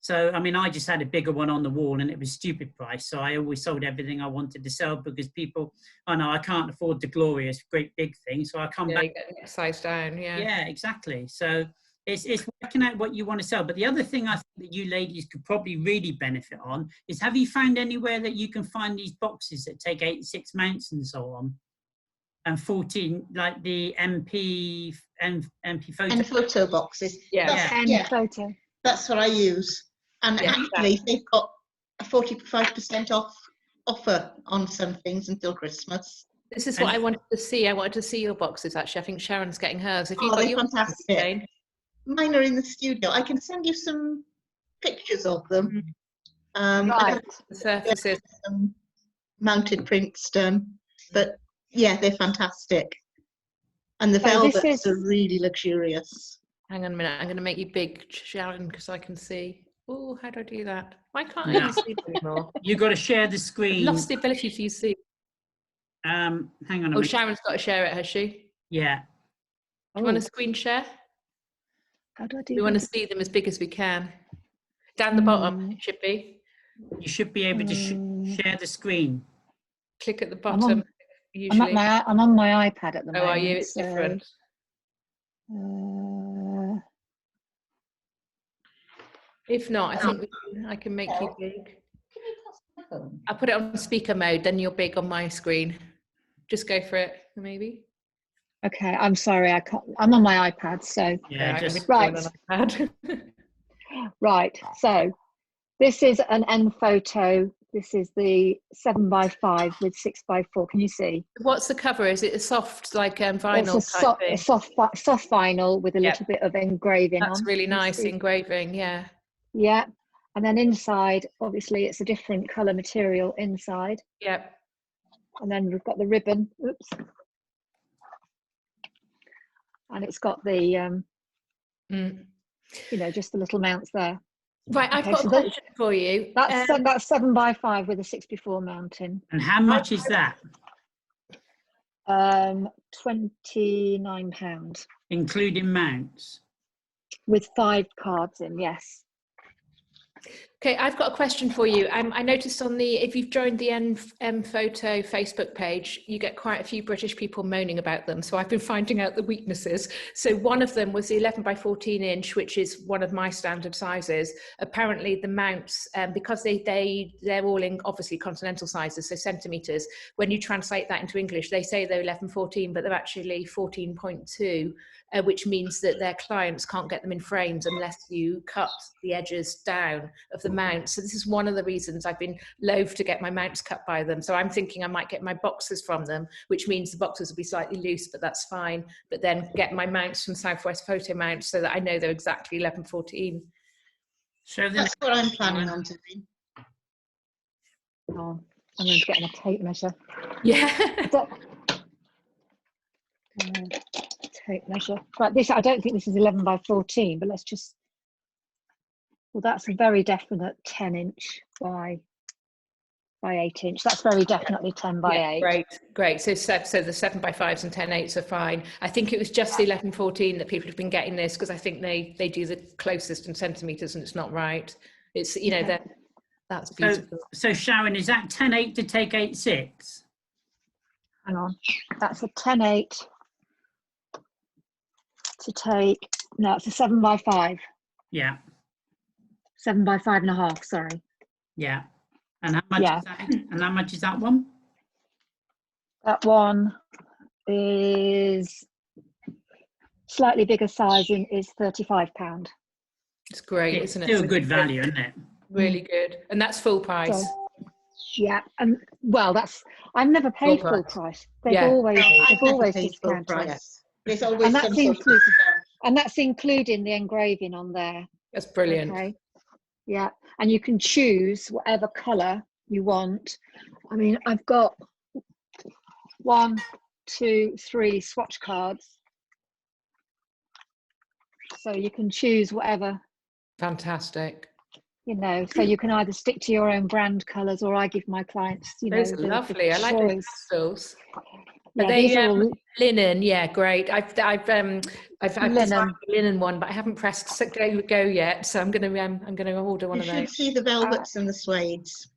So, I mean, I just had a bigger one on the wall and it was stupid price. So I always sold everything I wanted to sell because people, oh no, I can't afford the glorious, great big thing. So I come back. You get the size down, Yeah, exactly. So it's working out what you want to sell. But the other thing I think that you ladies could probably really benefit on is, have you found anywhere that you can find these boxes that take 86 mounts and so on? And 14, like the MP photo. And photo boxes. Photo. That's what I use. And actually, they've got a 45% offer on some things until Christmas. This is what I wanted to see. I wanted to see your boxes, actually. I think Sharon's getting hers. If you've got they're your fantastic. Jane. Mine are in the studio. I can send you some pictures of them. Right. The surfaces. Some mounted prints done. But yeah, they're fantastic. And the velvets are really luxurious. Hang on a minute. I'm going to make you big, Sharon, because I can see. Oh, how do I do that? Why can't I see anymore? You've got to share the screen. I've lost the ability to see. Hang on a minute. Sharon's got to share it, has she? Yeah. Do you want to screen share? How do I do We want to see them as big as we can. Down the bottom, it should be. You should be able to share the screen. Click at the bottom. I'm on my iPad at the moment. Oh, are you? It's different. If not, I think I can make you big. I'll put it on speaker mode, then you're big on my screen. Just go for it, maybe. Okay, I'm sorry, I can't. I'm on my iPad, so right. So this is an N photo. This is the 7x5 with 6x4. Can you see? What's the cover? Is it a soft, like vinyl? It's a soft vinyl with a little bit of engraving on. That's really nice engraving. Yeah. Yeah, and then inside, obviously, it's a different color material inside. Yep. And then we've got the ribbon. Oops. And it's got the, you know, just the little mounts there. Right, I've got a question for you. That's 7x5 with a 6x4 mounting. And how much is that? £29. Including mounts? With 5 cards in, yes. Okay, I've got a question for you. I noticed if you've joined the M Photo Facebook page, you get quite a few British people moaning about them. So I've been finding out the weaknesses. So one of them was the 11 by 14 inch, which is one of my standard sizes. Apparently the mounts, because they're all in obviously continental sizes, so centimeters, when you translate that into English, they say they're 11-14, but they're actually 14.2. Which means that their clients can't get them in frames unless you cut the edges down of the mount. So this is one of the reasons I've been loath to get my mounts cut by them. So I'm thinking I might get my boxes from them, which means the boxes will be slightly loose, but that's fine. But then get my mounts from Southwest Photo Mounts so that I know they're exactly 11-14. So that's what I'm planning on doing. Oh, I'm going to get a tape measure. Yeah. Tape measure. Right, this, I don't think this is 11 by 14, but let's just, well, that's a very definite 10 inch by 8 inch. That's very definitely 10 by 8. Great. So the 7 by 5s and 10/8s are fine. I think it was just the 11-14 that people have been getting this, because I think they do the closest in centimeters and it's not right. It's, you know, that's beautiful. So Sharon, is that 10/8 to take 8/6? Hang on, that's a 10/8 to take, no, it's a 7 by 5. Yeah. 7 by 5.5, sorry. Yeah. And how much is that? And how much is that one? That one is slightly bigger size and is £35. It's great, It's isn't it? still a good value, isn't it? Really good. And that's full price. So, yeah, and well, that's, I've never paid full price. They've always discounted. There's always and that's including the engraving on there. That's brilliant. Okay. Yeah, and you can choose whatever colour you want. I mean, I've got 1, 2, 3 swatch cards, so you can choose whatever. Fantastic. You know, so you can either stick to your own brand colours, or I give my clients, you know, those are lovely. I like those pastels. Yeah, are they all linen? Yeah, great. I've designed the linen one, but I haven't pressed go yet. So I'm gonna order one of those. You should see the velvets and the suedes.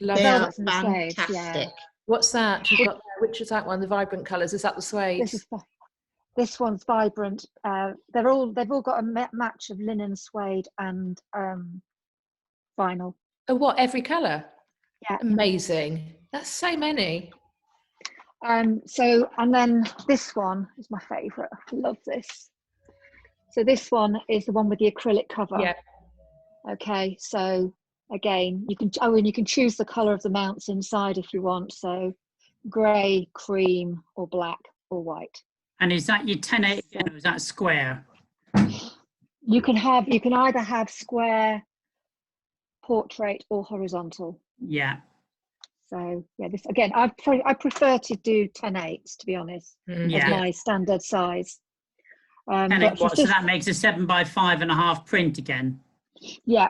Love they are fantastic. Yeah. What's that you've got there? Which is that one? The vibrant colours. Is that the suede? This one's vibrant. They've all got a match of linen, suede, and vinyl. Oh, what? Every colour? Yeah. Amazing. That's so many. So, and then this one is my favourite. I love this. So this one is the one with the acrylic cover. Yeah. Okay, so again, you can choose the colour of the mounts inside if you want. So grey, cream, or black, or white. And is that your 10/8 or is that square? You can either have square, portrait, or horizontal. Yeah. So yeah, this again, I prefer to do 10/8s, to be honest, as my standard size. So that makes a 7 by 5.5 print again. Yeah,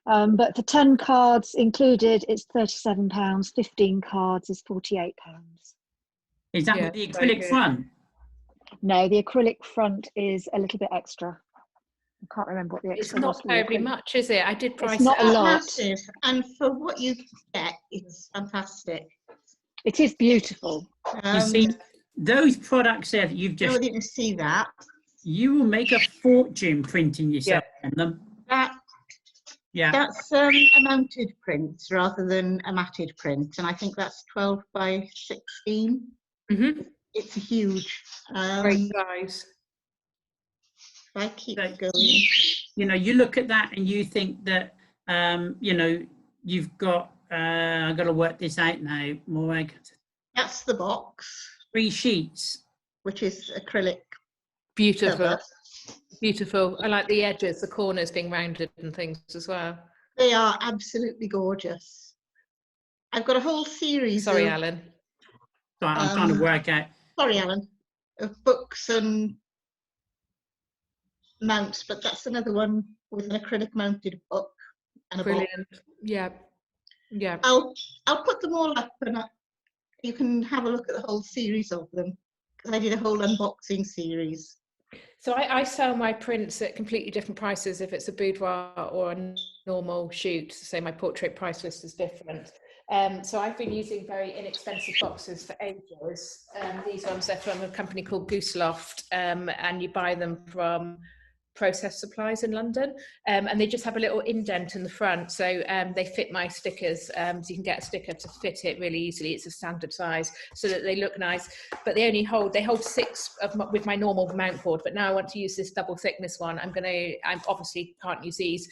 but for 10 cards included, it's £37. 15 cards is £48. Is that with the acrylic front? No, the acrylic front is a little bit extra. I can't remember what the extra was. It's not terribly much, is it? I did price it. It's not a lot. Massive. And for what you get, it's fantastic. It is beautiful. You see, those products there that you've just... I didn't see that. You will make a fortune printing yourself on them. That's a mounted print rather than a matted print. And I think that's 12 by 16. Mm-hmm. It's huge. Great size. I keep going. You know, you look at that and you think that, you know, you've got, I've got to work this out now, Morag. That's the box. 3 sheets. Which is acrylic. Beautiful. Cover. Beautiful. I like the edges, the corners being rounded and things as well. They are absolutely gorgeous. I've got a whole series. Sorry, Alan. Sorry, I'm trying to work out. Sorry, Alan. Of books and mounts, but that's another one with an acrylic mounted book and a brilliant book. Yeah I'll put them all up and you can have a look at the whole series of them, because I did a whole unboxing series. So I sell my prints at completely different prices if it's a boudoir or a normal shoot. So my portrait price list is different. So I've been using very inexpensive boxes for ages. These ones are from a company called Goose Loft, and you buy them from Process Supplies in London, and they just have a little indent in the front, so they fit my stickers, so you can get a sticker to fit it really easily. It's a standard size so that they look nice, but they hold 6 with my normal mount board, but now I want to use this double thickness one. I obviously can't use these,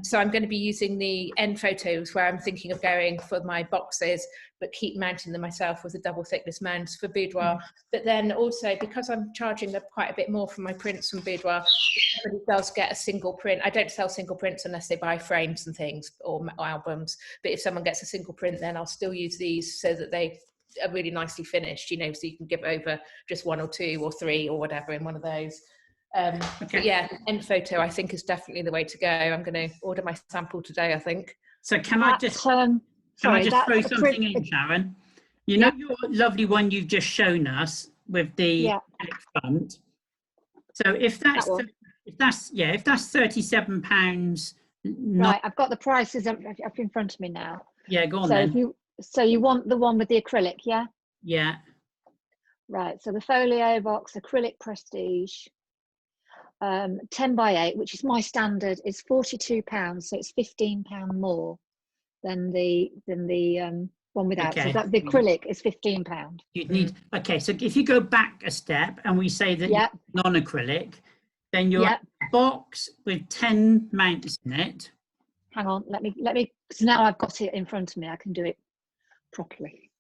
so I'm going to be using the end photos where I'm thinking of going for my boxes, but keep mounting them myself with a double thickness mount for boudoir. But then also, because I'm charging them quite a bit more for my prints from boudoir, everybody does get a single print. I don't sell single prints unless they buy frames and things or albums, but if someone gets a single print, then I'll still use these so that they are really nicely finished, you know, so you can give over just 1 or 2 or 3 or whatever in one of those. But yeah, end photo I think is definitely the way to go. I'm going to order my sample today, I think. So can I just throw something in, Sharon? You know your lovely one you've just shown us with the front. So if that's £37, right, I've got the prices up in front of me now. Yeah, go on then. So you want the one with the acrylic, yeah? Yeah. Right, so the folio box acrylic prestige, 10 by 8, which is my standard, is £42, so it's £15 more than the one without. Okay. So that the acrylic is £15. You'd need, okay, so if you go back a step and we say that non-acrylic, then your box with 10 mounts in it. Hang on, let me, because now I've got it in front of me, I can do it properly.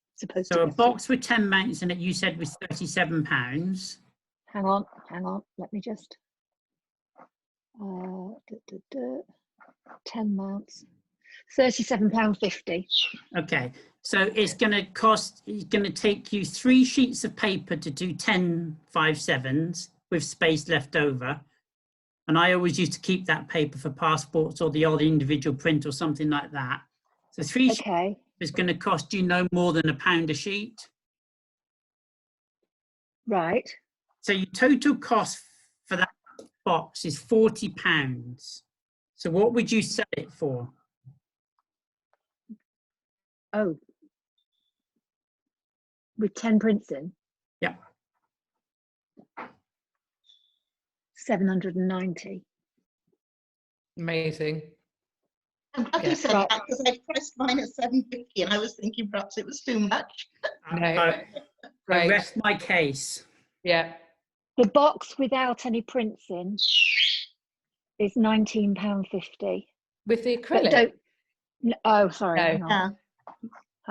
So a box with 10 mounts in it, you said was £37. Hang on, let me just, 10 mounts, £37.50. Okay, so it's going to take you 3 sheets of paper to do 10 5/7s with space left over. And I always used to keep that paper for passports or the odd individual print or something like that. So 3 sheets is going to cost you no more than £1 a sheet. Right. So your total cost for that box is £40. So what would you sell it for? Oh, with 10 prints in? Yeah. 790. Amazing. I'm glad you said that because I priced mine at 750 and I was thinking perhaps it was too much. I rest my case. Yeah. The box without any prints in is £19.50. With the acrylic? Oh, sorry. No.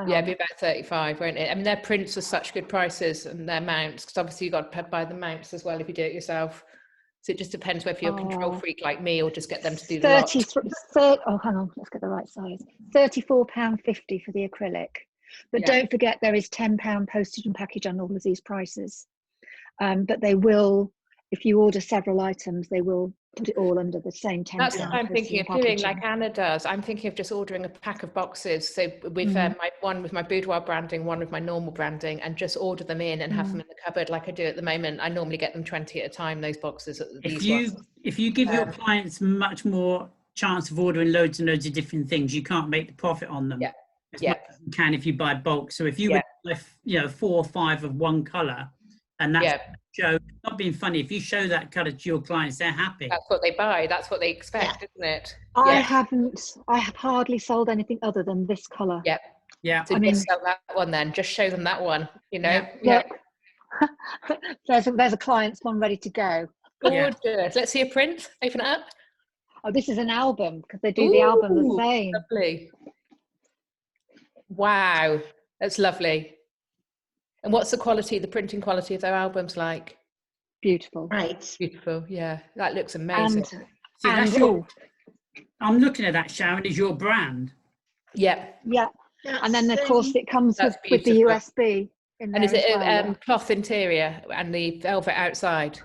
Yeah, it'd be about 35, won't it? I mean, their prints are such good prices and their mounts, because obviously you've got to buy the mounts as well if you do it yourself. So it just depends whether you're a control freak like me or just get them to do the lot. Oh, hang on, let's get the right size. £34.50 for the acrylic. But don't forget there is £10 postage and package on all of these prices. But they will, if you order several items, they will put it all under the same £10. That's what I'm thinking of doing, like Anna does. I'm thinking of just ordering a pack of boxes. So with my one with my boudoir branding, one with my normal branding, and just order them in and have them in the cupboard like I do at the moment. I normally get them 20 at a time, those boxes. If you give your clients much more chance of ordering loads and loads of different things, you can't make the profit on them as much as you can if you buy bulk. So if you would buy 4 or 5 of one colour, and that's show, not being funny, if you show that colour to your clients, they're happy. That's what they buy, that's what they expect, isn't it? I have hardly sold anything other than this colour. So just sell that one then, just show them that one, you know. There's a client's one ready to go. Good. Let's see a print, open it up. Oh, this is an album, because they do the album the same. Lovely. Wow, that's lovely. And what's the quality, the printing quality of their albums like? Beautiful. Right. Beautiful, yeah. That looks amazing. I'm looking at that, Sharon, is your brand. Yeah. And then, of course, it comes with the USB in there. And is it cloth interior and the velvet outside?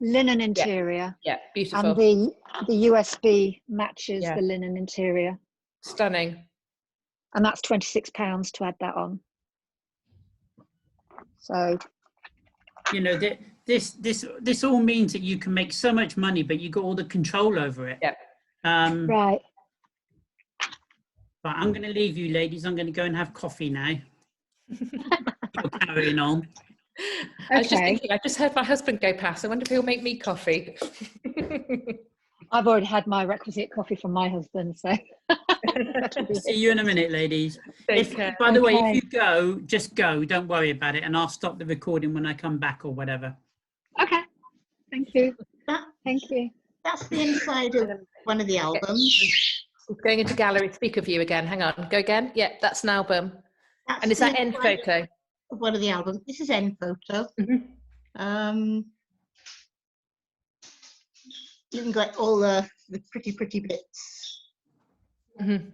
Linen interior. Yeah, beautiful. And the USB matches the linen interior. Stunning. And that's £26 to add that on. So, you know, this all means that you can make so much money, but you got all the control over it. Yep. Right. But I'm going to leave you, ladies. I'm going to go and have coffee now. You're carrying on. I was just thinking, I just heard my husband go past. I wonder if he'll make me coffee. I've already had my requisite coffee from my husband, so. See you in a minute, ladies. By the way, if you go, just go. Don't worry about it, and I'll stop the recording when I come back or whatever. Okay. Thank you. Thank you. That's the inside of one of the albums. Going into gallery speaker view again. Hang on. Go again. Yeah, that's an album. That's and is that end photo? Of one of the albums. This is end photo. Mm-hmm. You can get all the pretty bits. Mm-hmm.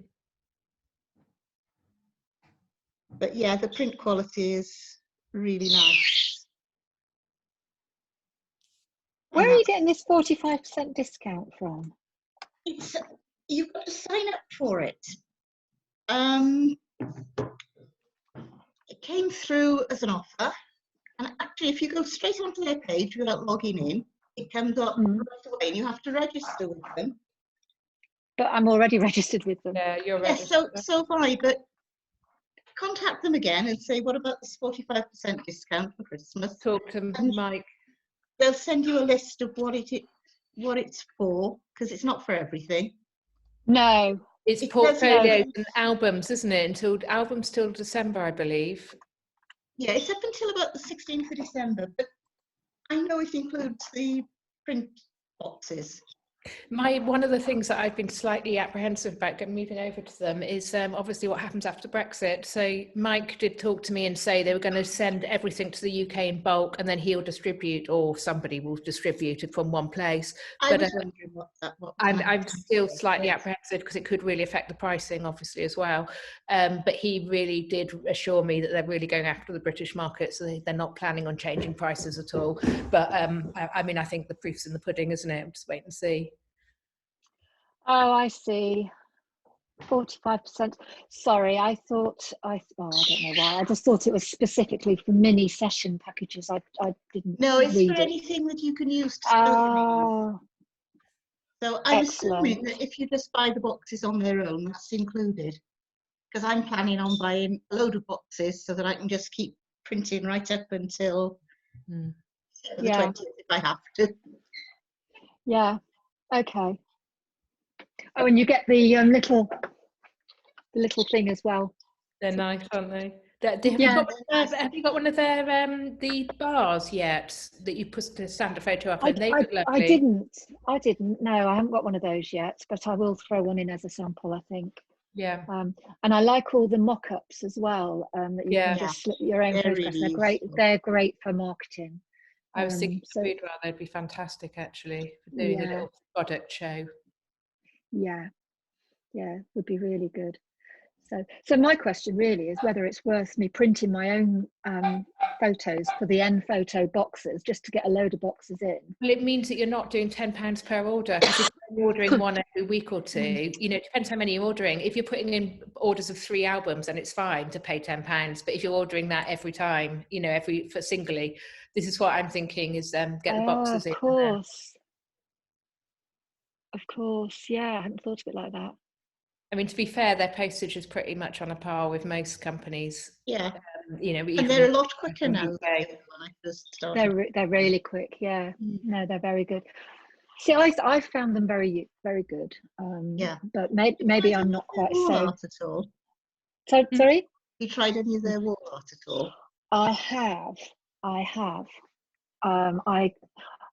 But yeah, the print quality is really nice. Where are you getting this 45% discount from? It's you've got to sign up for it. It came through as an offer, and actually, if you go straight onto their page without logging in, it comes up right away, and you have to register with them. But I'm already registered with them. Yeah, you're right. registered. So have I, but contact them again and say, what about this 45% discount for Christmas? Talk to Mike. They'll send you a list of what it's for, because it's not for everything. No. It's portfolios and albums, isn't it? Albums till December, I believe. Yeah, it's up until about the 16th of December, but I know it includes the print boxes. One of the things that I've been slightly apprehensive about moving over to them is obviously what happens after Brexit. So Mike did talk to me and say they were going to send everything to the UK in bulk, and then he'll distribute, or somebody will distribute it from one place. But I'm still slightly apprehensive because it could really affect the pricing, obviously, as well. But he really did assure me that they're really going after the British market, so they're not planning on changing prices at all. But I mean, I think the proof's in the pudding, isn't it? Just wait and see. Oh, I see. 45%. Sorry, I don't know why. I just thought it was specifically for mini session packages. I didn't. No, it's read for anything that you can use to store. So I'm assuming that if you just buy the boxes on their own, that's included. Because I'm planning on buying a load of boxes so that I can just keep printing right up until the 20th if I have to. Yeah. Okay. Oh, and you get the little thing as well. They're nice, aren't they? Have you got one of their the bars yet that you put to stand a photo up? And they look lovely. I didn't. No, I haven't got one of those yet, but I will throw one in as a sample, I think. Yeah. And I like all the mock-ups as well. That you can just slip your own photographs. They're great. They're great for marketing. I was thinking they'd be fantastic actually for doing a little product show. Yeah, would be really good. So my question really is whether it's worth me printing my own photos for the end photo boxes just to get a load of boxes in. Well, it means that you're not doing £10 per order, because if you're ordering one every week or two, it depends how many you're ordering. If you're putting in orders of 3 albums, then it's fine to pay £10. But if you're ordering that every time, for singly, this is what I'm thinking is get the boxes in. Of course, yeah, I hadn't thought of it like that. I mean, to be fair, their postage is pretty much on a par with most companies. Yeah. And they're a lot quicker now. They're really quick, yeah. No, they're very good. See, I found them very, very good. But maybe I'm not quite so. At all. So, sorry? You tried any of their wall art at all? I have.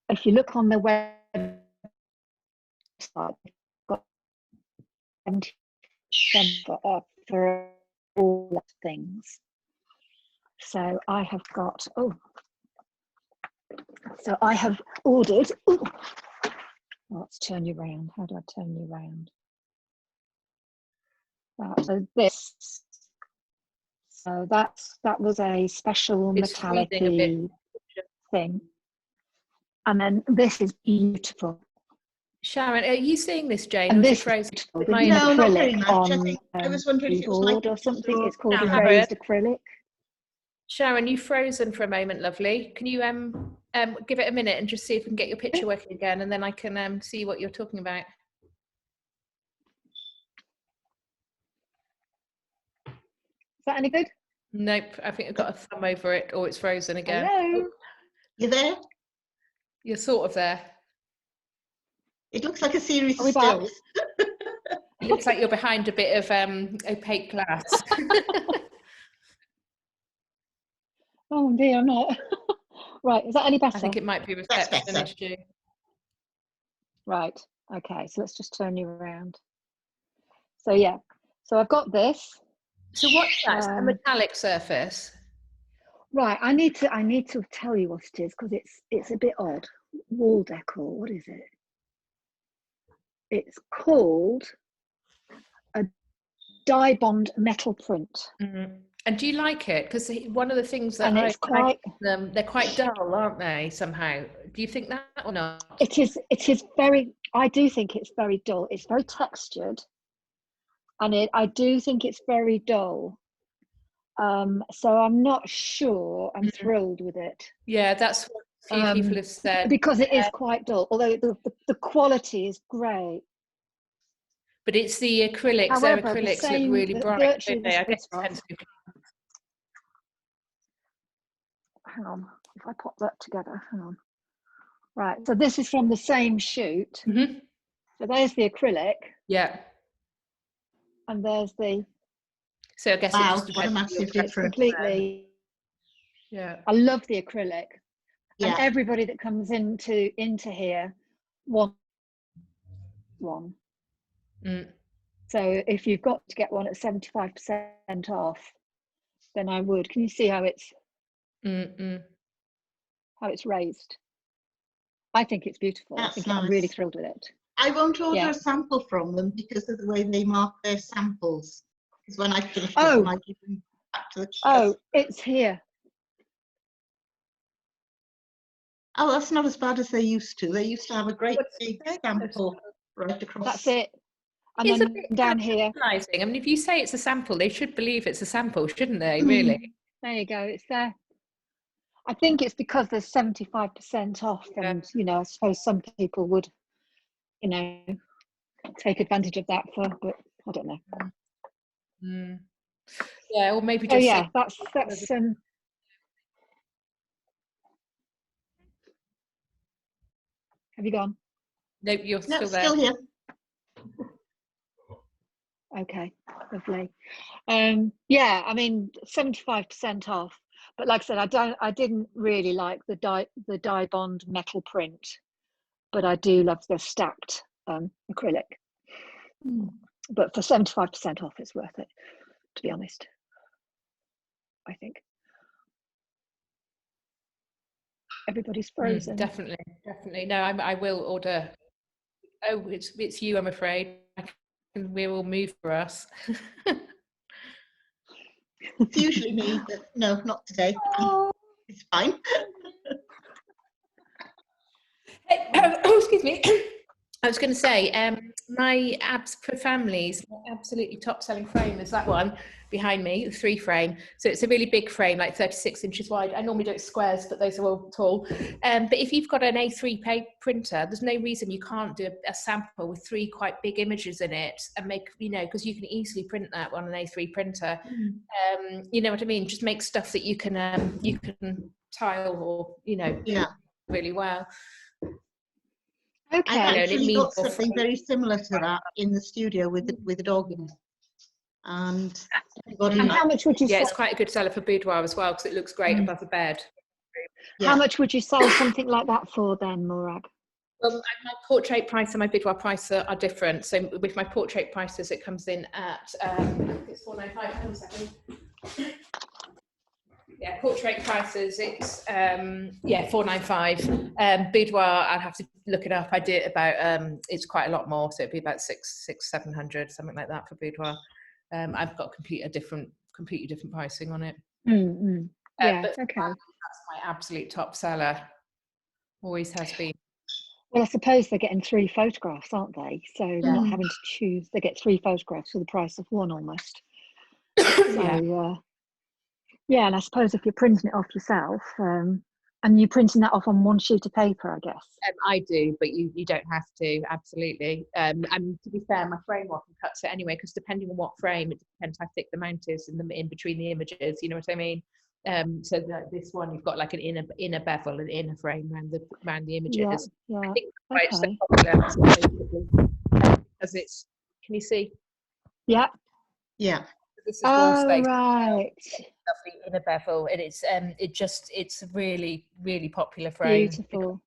If you look on the website, got for all things. So I have got. So I have ordered. Let's turn you around. How do I turn you around? So this. So that was a special metallic thing, and then this is beautiful. Sharon, are you seeing this, Jane? And this frozen? No, not very much. I was wondering if it was like or something. It's called raised acrylic. Sharon, you frozen for a moment, lovely. Can you give it a minute and just see if we can get your picture working again, and then I can see what you're talking about. Is that any good? Nope, I think I've got a thumb over it, or it's frozen again. Hello? You there? You're sort of there. It looks like a series Are of we back? stills. It looks like you're behind a bit of opaque glass. Oh dear, I'm not. Right, is that any better? I think it might be a That's reception better. issue. Right, okay, so let's just turn you around. So yeah, so I've got this. So what's that? It's a metallic surface. Right, I need to tell you what it is, because it's a bit odd. Wall decor, what is it? It's called a Dibond metal print. Mm-hmm. And do you like it? Because one of the things that And I it's quite, they're quite dull, aren't they, somehow? Do you think that or not? it is very, I do think it's very dull. It's very textured, and I do think it's very dull. So I'm not sure I'm thrilled with it. Yeah, that's what a few people have said. Because it is quite dull, although the quality is great. But it's the acrylics. However, their acrylics look same really bright, don't they? I guess stuff. Hang on, if I pop that together, hang on. Right, so this is from the same shoot. Mm-hmm. So there's the acrylic. Yeah. And there's the... So I guess wow, it just what a massive difference. Completely... Yeah. I love the acrylic. Yeah. And everybody that comes into here wants one. Mm. So if you've got to get one at 75% off, then I would. Can you see how it's how it's raised? I think it's beautiful. That's I think nice. I'm really thrilled with it. I won't order a sample from them because of the way they mark their samples. Because when I finish them, I give them back to the customer. It's here. Oh, that's not as bad as they used to. They used to have a great big sample right across. That's it. And it's then a bit down here. I mean, if you say it's a sample, they should believe it's a sample, shouldn't they? Really? There you go. It's there. I think it's because there's 75% off, and I suppose some people would, take advantage of that but I don't know. Yeah, or maybe just. Oh yeah, that's. Have you gone? Nope, you're still there. Still here. Okay, lovely. Yeah, I mean 75% off, but like I said, I didn't really like the Dibond metal print, but I do love the stacked acrylic. But for 75% off, it's worth it, to be honest. I think. Everybody's frozen. Definitely. No, I will order. Oh, it's you, I'm afraid. We will move for us. It's usually me, but no, not today. It's fine. Oh, excuse me. I was going to say, my Abs for Families, my absolutely top-selling frame is that one behind me, the 3 frame. So it's a really big frame, like 36 inches wide. I normally do it squares, but those are all tall. But if you've got an A3 printer, there's no reason you can't do a sample with 3 quite big images in it and make, because you can easily print that on an A3 printer. You know what I mean? Just make stuff that you can tile or, really well. Okay. I've actually got something very similar to that in the studio with a dog in it. And how much would you sell? It's quite a good seller for boudoir as well because it looks great above the bed. Yeah. How much would you sell something like that for then, Morag? Well, my portrait price and my boudoir price are different. So with my portrait prices, it comes in at it's £495. Yeah, portrait prices, it's £495. Boudoir, I'd have to look it up. I did about it's quite a lot more, so it'd be about $600-700, something like that for boudoir. I've got completely different pricing on it. Yeah, but okay. That's my absolute top seller. Always has been. Well, I suppose they're getting 3 photographs, aren't they? So they're not having to choose. They get 3 photographs for the price of 1 almost. So, yeah, and I suppose if you're printing it off yourself, And you're printing that off on one sheet of paper, I guess. I do, but you don't have to, absolutely. And to be fair, my frame often cuts it anyway, because depending on what frame, it depends how thick the mount is in between the images. You know what I mean? So this one, you've got like an inner bevel, an inner frame around the images. Yeah. I think that's why it's Okay. so popular, because it's. Can you see? Yeah. Yeah. This is wall space. Right. Lovely inner bevel, and it's a really, really popular frame. Beautiful.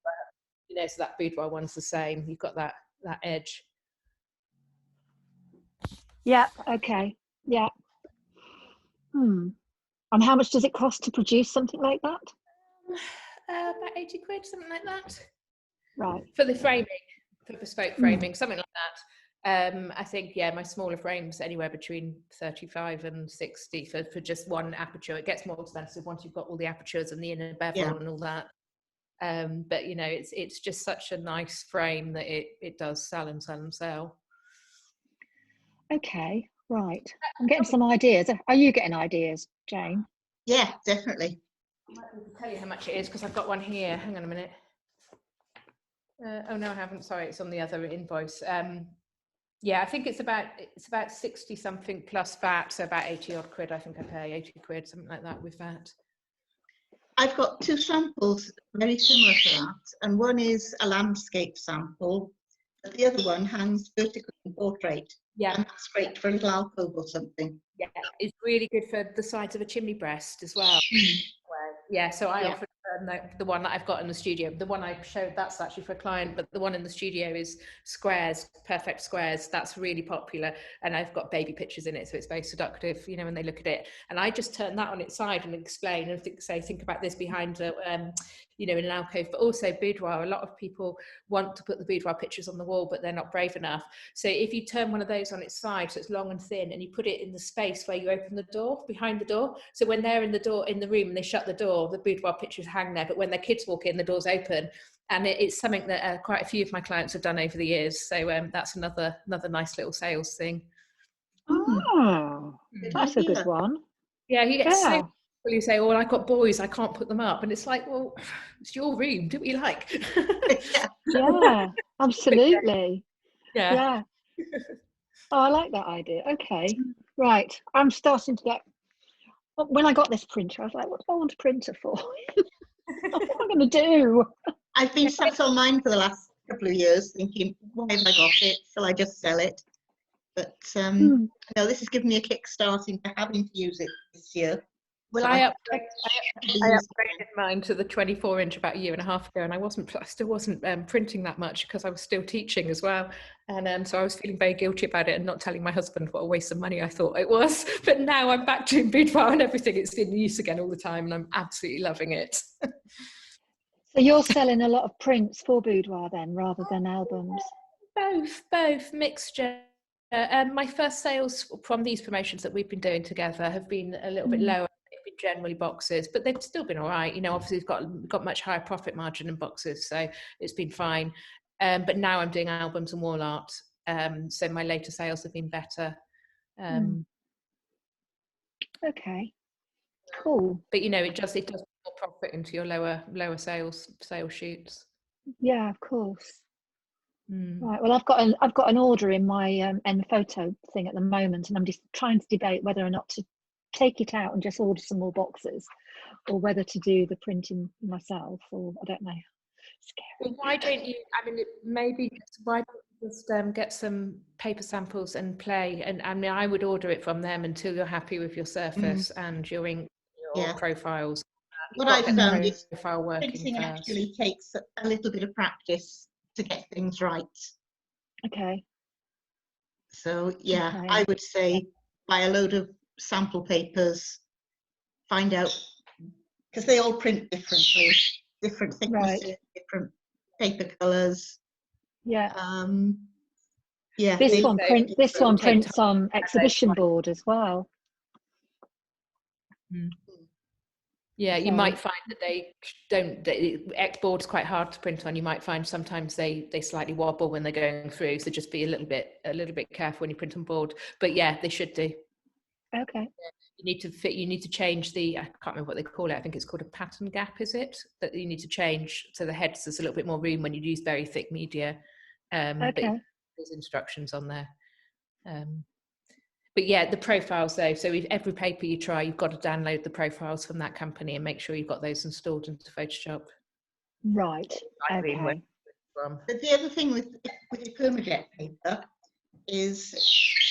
You know, so that boudoir one's the same. You've got that edge. Yeah. Okay. Yeah. And how much does it cost to produce something like that? About 80 quid, something like that. Right. For the framing, for bespoke framing, something like that. I think, yeah, my smaller frames anywhere between 35 and 60 for just one aperture. It gets more expensive once you've got all the apertures and the inner bevel and all that. But you know, it's just such a nice frame that it does sell and sell and sell. Okay, right. I'm getting some ideas. Are you getting ideas, Jane? Yeah, definitely. I might be able to tell you how much it is, because I've got one here. Hang on a minute. Oh no, I haven't. Sorry, it's on the other invoice. Yeah, I think it's about 60 something plus VAT, so about 80 odd quid. I think I pay 80 quid, something like that, with VAT. I've got two samples very similar to that, and one is a landscape sample, but the other one hangs vertically in portrait. Yeah, and that's great for a little alcove or something. Yeah, it's really good for the sides of a chimney breast as well. Yeah, so I often the one that I've got in the studio, the one I showed, that's actually for a client, but the one in the studio is squares, perfect squares. That's really popular, and I've got baby pictures in it, so it's very seductive, you know, when they look at it. And I just turn that on its side and explain and think about this behind you know, in an alcove, but also boudoir. A lot of people want to put the boudoir pictures on the wall, but they're not brave enough. So if you turn one of those on its side, so it's long and thin, and you put it in the space where you open the door, behind the door, so when they're in the room and they shut the door, the boudoir pictures hang there, but when their kids walk in, the door's open. And it's something that quite a few of my clients have done over the years. So that's another nice little sales thing. Oh, that's a good one. Yeah, you get so people who say, "Oh, I've got boys, I can't put them up," and it's like, well, it's your room, do what you like. Yeah, absolutely. Yeah. Oh, I like that idea. Okay, right. I'm starting to get. When I got this printer, I was like, what do I want a printer for? What am I going to do? I've been sat on mine for the last couple of years thinking, why have I got it? Shall I just sell it? But no, this has given me a kickstart into having to use it this year. Well, so I upgraded mine to the 24-inch about a year and a half ago, and I still wasn't printing that much because I was still teaching as well, and so I was feeling very guilty about it and not telling my husband what a waste of money I thought it was. But now I'm back doing boudoir and everything; it's in use again all the time, and I'm absolutely loving it. So you're selling a lot of prints for boudoir then, rather than albums? Both mixture. My first sales from these promotions that we've been doing together have been a little bit lower. They've been generally boxes, but they've still been all right. You know, obviously we've got much higher profit margin in boxes, so it's been fine. But now I'm doing albums and wall art, so my later sales have been better. Okay, cool. But you know, it does put more profit into your lower sales shoots. Yeah, of course. Right. Well, I've got an order in my photo thing at the moment, and I'm just trying to debate whether or not to take it out and just order some more boxes, or whether to do the printing myself, or I don't know. Scary. Well, why don't you? I mean, why don't you just get some paper samples and play? And I mean, I would order it from them until you're happy with your surface and your ink, your profiles. What I've found is printing actually takes a little bit of practice to get things right. Okay. So I would say buy a load of sample papers, find out, because they all print differently, different thicknesses, different paper colours. Yeah. Yeah. This one prints on exhibition board as well. Yeah, you might find that X board's quite hard to print on. You might find sometimes they slightly wobble when they're going through, so just be a little bit careful when you print on board. But yeah, they should do. Okay. You need to change the, I can't remember what they call it. I think it's called a pattern gap, is it? That you need to change so the heads, there's a little bit more room when you use very thick media. But there's instructions on there. But yeah, the profiles though. So if every paper you try, you've got to download the profiles from that company and make sure you've got those installed into Photoshop. Right. Okay. But the other thing with your Permajet paper is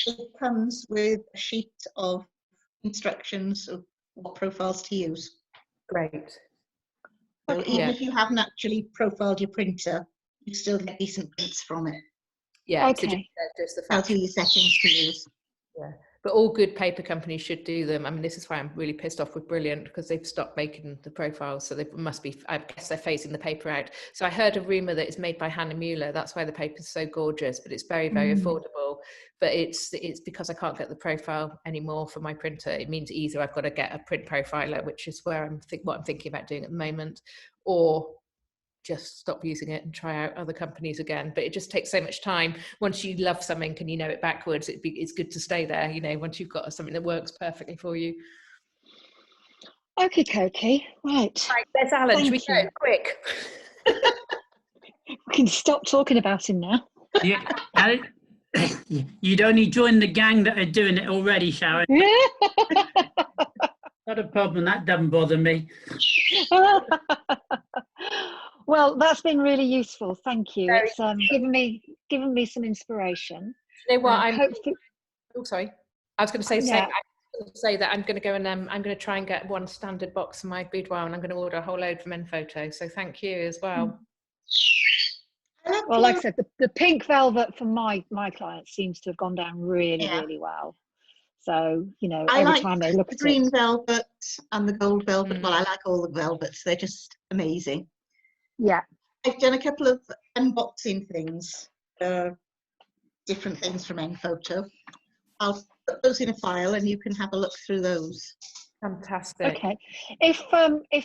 it comes with a sheet of instructions of what profiles to use. Great. So even if you haven't actually profiled your printer, you still get decent prints from it. Yeah. Okay. So just the Tells you your settings to use. Yeah. But all good paper companies should do them. I mean, this is why I'm really pissed off with Brilliant, because they've stopped making the profiles. So they must be, I guess they're phasing the paper out. So I heard a rumor that it's made by Hannah Mueller. That's why the paper's so gorgeous, but it's very, very affordable. But it's because I can't get the profile anymore for my printer. It means either I've got to get a print profiler, which is where what I'm thinking about doing at the moment, or just stop using it and try out other companies again. But it just takes so much time. Once you love something and you know it backwards, it's good to stay there, you know, once you've got something that works perfectly for you. Okay, Koki. Right. There's Alan. Should we go quick? We can stop talking about him now. Yeah, Alan, you'd only join the gang that are doing it already, Sharon. Not a problem. That doesn't bother me. Well, that's been really useful. Thank you. It's given me some inspiration. You know what? Oh, sorry. I was going to say that I'm going to go and I'm going to try and get one standard box for my boudoir, and I'm going to order a whole load from Enphoto. So thank you as well. Well, like I said, the pink velvet for my clients seems to have gone down really well. So, you know, every time they look at the green velvet and the gold velvet. Well, I like all the velvets. They're just amazing. Yeah. I've done a couple of unboxing things, different things from Enphoto. I'll put those in a file and you can have a look through those. Fantastic. Okay. If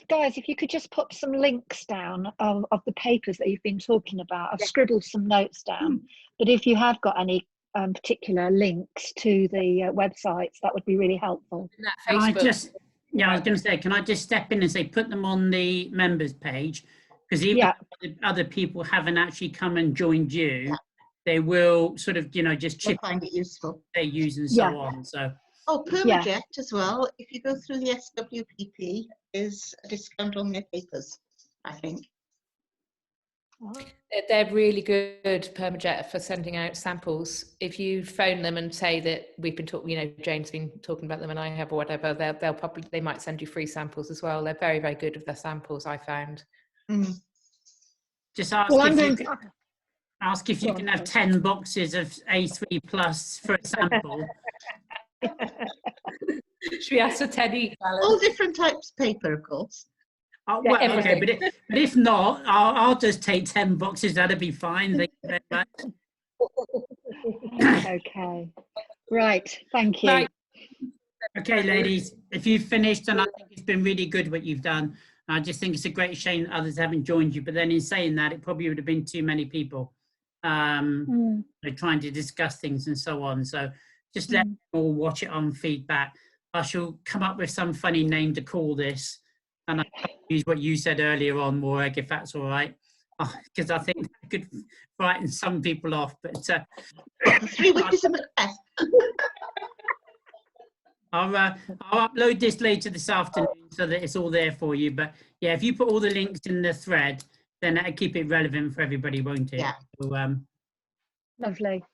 guys, if you could just put some links down of the papers that you've been talking about. I've scribbled some notes down, but if you have got any particular links to the websites, that would be really helpful. Can I was going to say, can I just step in and say, put them on the members page? Because even if other people haven't actually come and joined you, they will sort of, you know, just chip find it useful. They use and so on. So. Oh, Permajet as well. If you go through the SWPP, is a discount on their papers, I think. They're really good, Permajet, for sending out samples. If you phone them and say that we've been talking, you know, Jane's been talking about them and I have, or whatever, they might send you free samples as well. They're very, very good with their samples, I found. Just ask if you can have 10 boxes of A3 plus for a sample. Should we ask for 10 each? All different types of paper, of course. Well, okay, but if not, I'll just take 10 boxes. That'd be fine. Thank you very much. Okay. Right. Thank you. Right. Okay, ladies, if you've finished, and I think it's been really good what you've done. I just think it's a great shame that others haven't joined you. But then in saying that, it probably would have been too many people trying to discuss things and so on. So just let them all watch it on feedback. I shall come up with some funny name to call this. And I use what you said earlier on, Morag, if that's all right. Because I think that could frighten some people off. But 3 Witches of Macbeth. I'll upload this later this afternoon so that it's all there for you. But yeah, if you put all the links in the thread, then that'll keep it relevant for everybody, won't it? Yeah. So, lovely.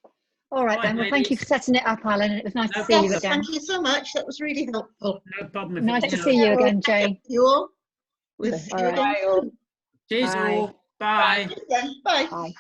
All right, then. Well, thank you for setting it up, Alan. It was nice to see you again. Thank you so much. That was really helpful. No problem. Nice to see you again, Jane. You all. We'll see you again. Cheers all. Bye. Bye. Bye.